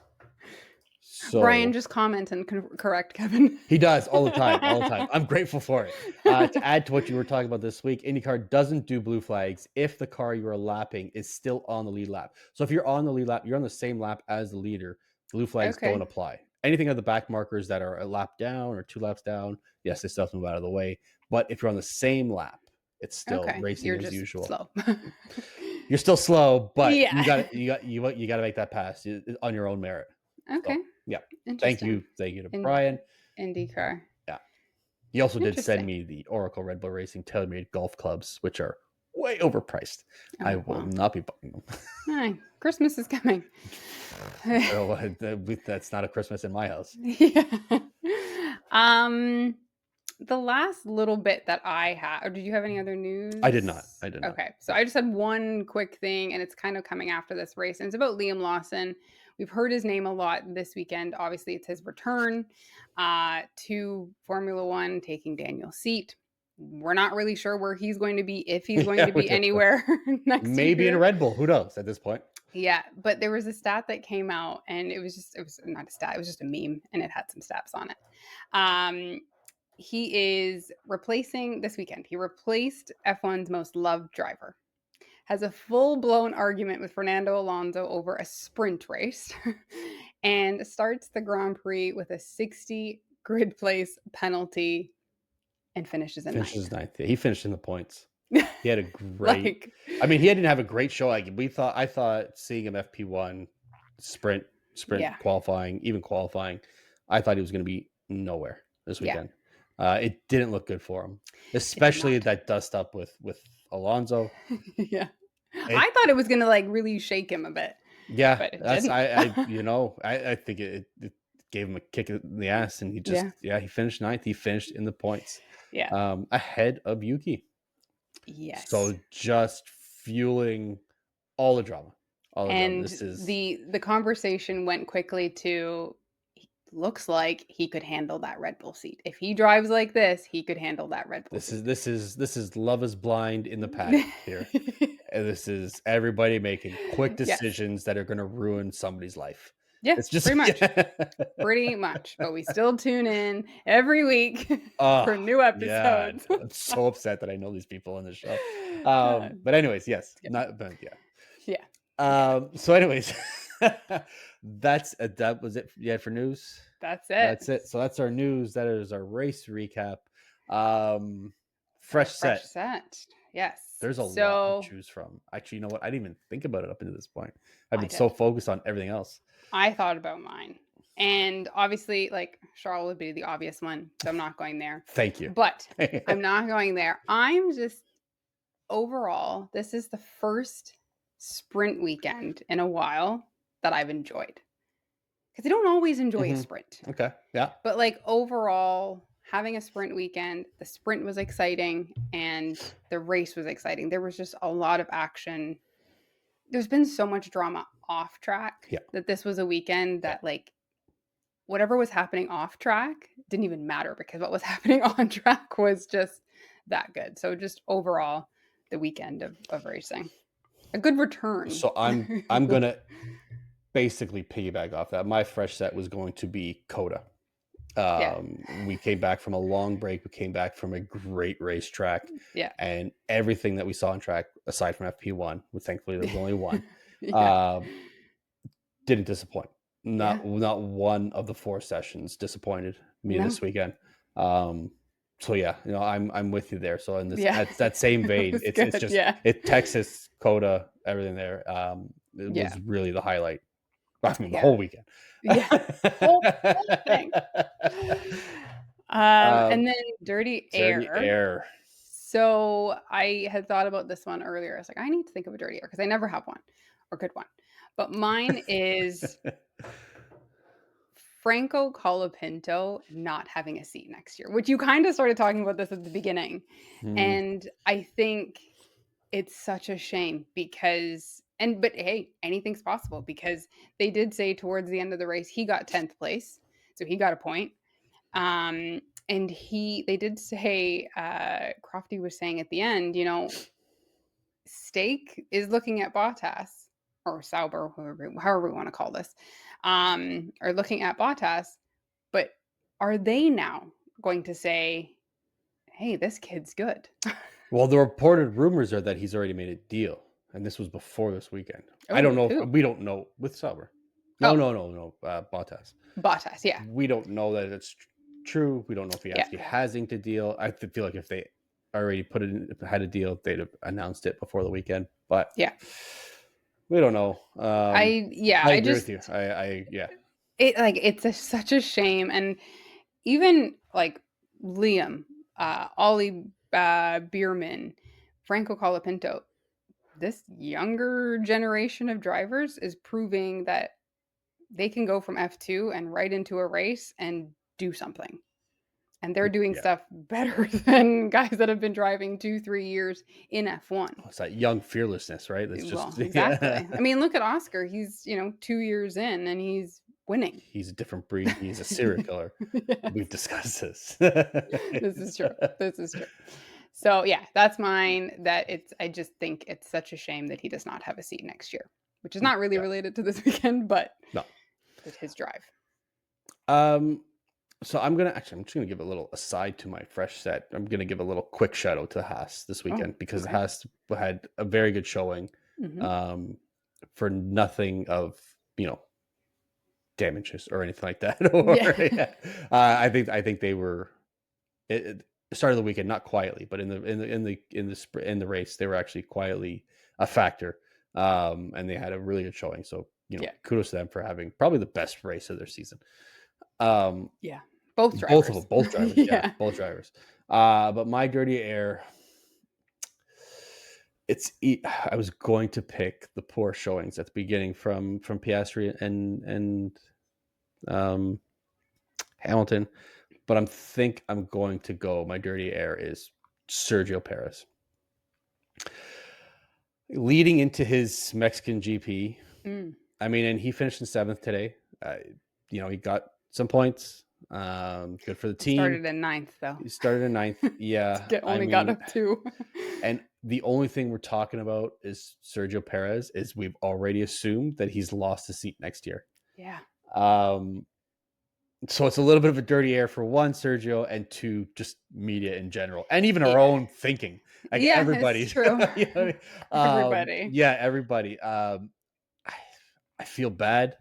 Brian, So just comment and correct Kevin. he does all the time, all the time. I'm grateful for it. To add to what you were talking about this week, IndyCar doesn't do blue flags if the car you are lapping is still on the lead lap. So if you're on the lead lap, you're on the same lap as the leader, blue flags don't Okay. apply. Anything of the back markers that are a lap down or 2 laps down, yes, they still have to move out of the way. But if you're on the same lap, it's still Okay. racing You're as just usual. slow. You're still slow, but Yeah. you got to make that pass on your own merit. Okay. So yeah, thank Interesting. you to In Brian. IndyCar. Yeah. He also did send Interesting. me the Oracle Red Bull Racing tailor-made golf clubs, which are way overpriced. I Oh, will well. not be buying them. Hi. Christmas is coming. So, that's not a Christmas in my house. Yeah. Um, the last little bit that I had, or did you have any other I did not. news? I did not. Okay, so I just had one quick thing, and it's kind of coming after this race, and it's about Liam Lawson. We've heard his name a lot this weekend. Obviously, it's his return to Formula One, taking Daniel's seat. We're not really sure where he's going to be, if he's going Yeah, to be anywhere next maybe in a year. Red Bull. Who knows at this point? Yeah, but there was a stat that came out, and it was not a stat, it was just a meme, and it had some stats on it. Um, he is replacing this weekend. He replaced F1's most loved driver. Has a full blown argument with Fernando Alonso over a sprint race, and starts the Grand Prix with a 60 grid place penalty and finishes in Finishes ninth. ninth. Yeah, he finished in the points. He had a great. Like, I mean, he didn't have a great show. Like I thought seeing him FP1 sprint yeah, qualifying, even qualifying, I thought he was going to be nowhere this yeah, weekend. It didn't look good for him, it did especially not. that dust up with Alonso. Yeah. It I thought it was gonna like really shake him a bit, Yeah, but it that's didn't. I think it gave him a kick in the ass, and he just Yeah. he finished ninth. He finished in the points, Yeah. ahead of Yuki. Yes. So just fueling all the drama, all the drama. And This is the conversation went quickly to looks like he could handle that Red Bull seat. If he drives like this, he could handle that Red Bull seat. this is Love Is Blind in the paddock here. And this is everybody making quick Yes. decisions that are going to ruin somebody's life. Yeah, It's just pretty much. Pretty much. But we still tune in every week Oh, for new yeah. episodes. I'm so upset that I know these people on the show. Uh, But anyways, yes. yeah. Not but yeah. Yeah. I get it. So anyways, that was it you had for news. That's it. That's it. So that's our news. That is our race recap. Fresh Fresh set. set. Yes. There's a lot So to choose from. Actually, you know what? I didn't even think about it up until this point. I've I been did. so focused on everything else. I thought about mine. And obviously, like Charles would be the obvious one. So I'm not going there. Thank you. But I'm not going there. I'm just overall, this is the first sprint weekend in a while that I've enjoyed. Because I don't always enjoy a Mhm. sprint. Okay. Yeah. But like overall, having a sprint weekend, the sprint was exciting and the race was exciting. There was just a lot of action. There's been so much drama off track Yeah. that this was a weekend Yeah. that like whatever was happening off track didn't even matter because what was happening on track was just that good. So just overall, the weekend of racing. A good return. So I'm gonna basically piggyback off that. My fresh set was going to be Coda. Yeah. We came back from a long break. We came back from a great racetrack, Yeah. and everything that we saw on track, aside from FP1, thankfully there was only one. Yeah. Um, didn't disappoint. Yeah. Not one of the 4 sessions disappointed me No. this weekend. Um, so yeah, I'm with you there. So in this Yeah. that same It vein, was it's good. just Yeah. Texas, Coda, everything there. It Yeah. was really the highlight. I mean, the Yeah. whole weekend. Yeah. Whole thing. um, And then Dirty Dirty Air. Air. So I had thought about this one earlier. I was like, I need to think of a dirty air because I never have one or good one. But mine is Franco Colapinto not having a seat next year, which you kind of started talking about this at the beginning. Hmm. And I think it's such a shame because but hey, anything's possible because they did say towards the end of the race he got 10th place. So he got a point. And they did say Crofty was saying at the end, Stake is looking at Bottas or Sauber, however we want to call this, are looking at Bottas, but are they now going to say, "Hey, this kid's good"? Well, the reported rumors are that he's already made a deal, and this was before this weekend. I Oh, don't with know who? if we don't know with Sauber. No, Oh, no, no, no. Bottas. Bottas. Yeah, We don't know that it's true. We don't know if he yeah, actually has inked a deal. I feel like if they already had a deal, they'd have announced it before the weekend. But yeah. we don't know. I I agree with just you. Yeah. it's such a shame, and even like Liam, Ollie Bierman, Franco Colapinto, this younger generation of drivers is proving that they can go from F2 and right into a race and do something. And they're doing Yeah. stuff better than guys that have been driving 2, 3 years in F1. It's that young fearlessness, right? That's Well, just exactly. yeah. I mean, look at Oscar. He's, 2 years in and he's winning. He's a different breed. He's a serial killer. Yes, We've discussed this. this is true. This is true. So yeah, that's mine. I just think it's such a shame that he does not have a seat next year, which is not really Yeah. related to this weekend, but No. his drive. Um, so I'm just gonna give a little aside to my fresh set. I'm gonna give a little quick shout out to Haas this Oh, weekend because okay. Haas had a very good showing. Hmm. Um, for nothing of damages or anything like that. Or Yeah. yeah. I think they were started the weekend not quietly, but in the race they were actually quietly a factor. And they had a really good showing. So Yeah. kudos to them for having probably the best race of their season. Um, Yeah. Both both of drivers. them, both drivers, yeah, Yeah. both drivers. But my dirty air, I was going to pick the poor showings at the beginning from Piastri and um, Hamilton, but I'm going to go. My dirty air is Sergio Perez leading into his Mexican GP. Mm. I mean, and he finished in 7th today. He got some points. Good for the He team. started in 9th though. He started in 9th. Yeah, I Only got mean, up 2. and the only thing we're talking about is Sergio Perez. Is we've already assumed that he's lost a seat next year. Yeah. Um, so it's a little bit of a dirty air for one, Sergio, and two, just media in general, and even our Yeah. own thinking. Like Yeah, everybody, it's true. you know what I mean? Everybody. Yeah, everybody. I feel bad,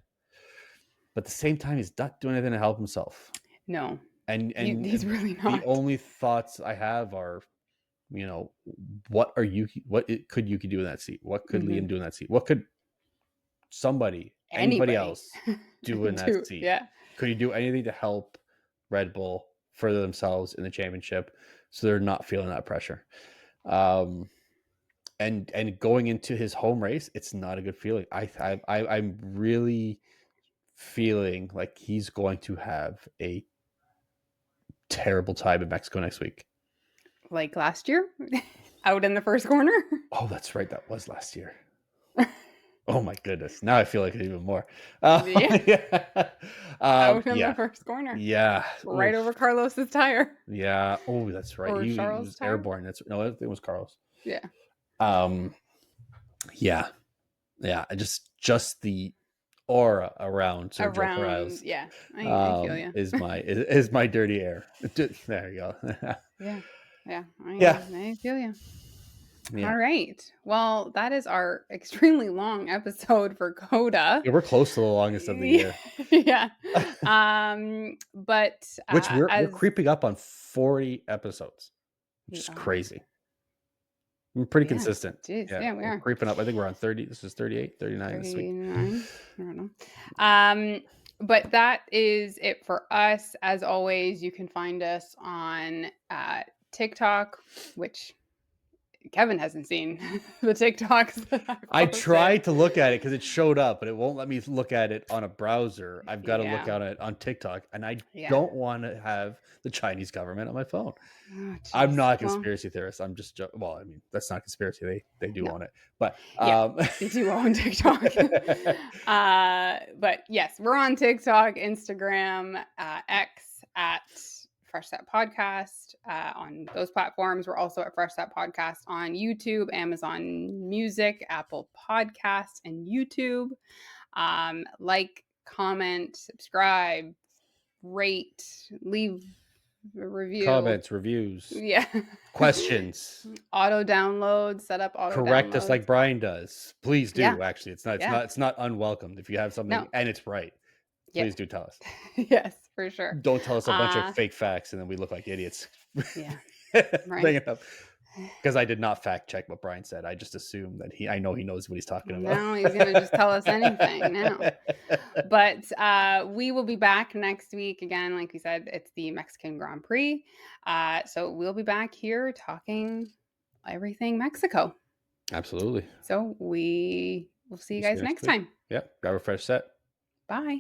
but at the same time, he's not doing anything to help himself. No. And He's really the not. only thoughts I have are, what could Yuki do in that seat? What could Mhm. Liam do in that seat? What could anybody Anybody. else do in that seat? Yeah. Could he do anything to help Red Bull further themselves in the championship so they're not feeling that pressure? And going into his home race, it's not a good feeling. I'm really feeling like he's going to have a terrible time in Mexico next week. Like last year? Out in the first corner? Oh, that's right. That was last year. Oh my goodness. Now I feel like it even more. Yeah. Yeah. Out in the Yeah. first corner. Yeah. Right Oof. over Carlos's tire. Yeah. Oh, that's right. Or He Charles' was tire. airborne. No, it was Carlos. Yeah. Yeah. Yeah. Just the aura around Sergio Perez Yeah. I feel you. is my dirty air. There you go. Yeah. Yeah. Yeah. I feel you. Yeah. All right. Well, that is our extremely long episode for Coda. Yeah, we're close to the longest of the year. Yeah. But Which we're as creeping up on 40 episods, which we is are, crazy. We're pretty yeah. consistent. Jeez, Yeah, yeah, we we're are. creeping up. I think we're on 30. This is 38, 39 this week. 39. I don't know. But that is it for us. As always, you can find us on TikTok, which Kevin hasn't seen the TikToks that I I posted. tried to look at it because it showed up, but it won't let me look at it on a browser. I've got to look Yeah. at it on TikTok, and I Yeah. don't want to have the Chinese government on my phone. Oh, I'm jeez. not a Well, conspiracy theorist. I'm just well, I mean, that's not conspiracy. They do no. own it, but Yeah. They do own TikTok. But yes, we're on TikTok, Instagram, X at Fresh Set Podcast on those platforms. We're also at Fresh Set Podcast on YouTube, Amazon Music, Apple Podcasts, and YouTube. Like, comment, subscribe, rate, leave a review. comments, reviews, Yeah. questions. Auto download, set up auto Correct us downloads. like Brian does. Please Yeah. do. Actually, it's not. It's Yeah. not. It's not unwelcomed. If you have No. something and it's right, Yeah. please do tell us. Yes, for sure. Don't tell us a bunch of Uh, fake facts and then we look like idiots. yeah, Bring right. it up because I did not fact check what Brian said. I just assumed that I know he knows what he's talking about. Now he's gonna just tell us anything now. But we will be back next week again. Like we said, it's the Mexican Grand Prix. So we'll be back here talking everything Mexico. Absolutely. So we will see you We'll see guys you next next week. time. Yep. Grab a fresh set. Bye.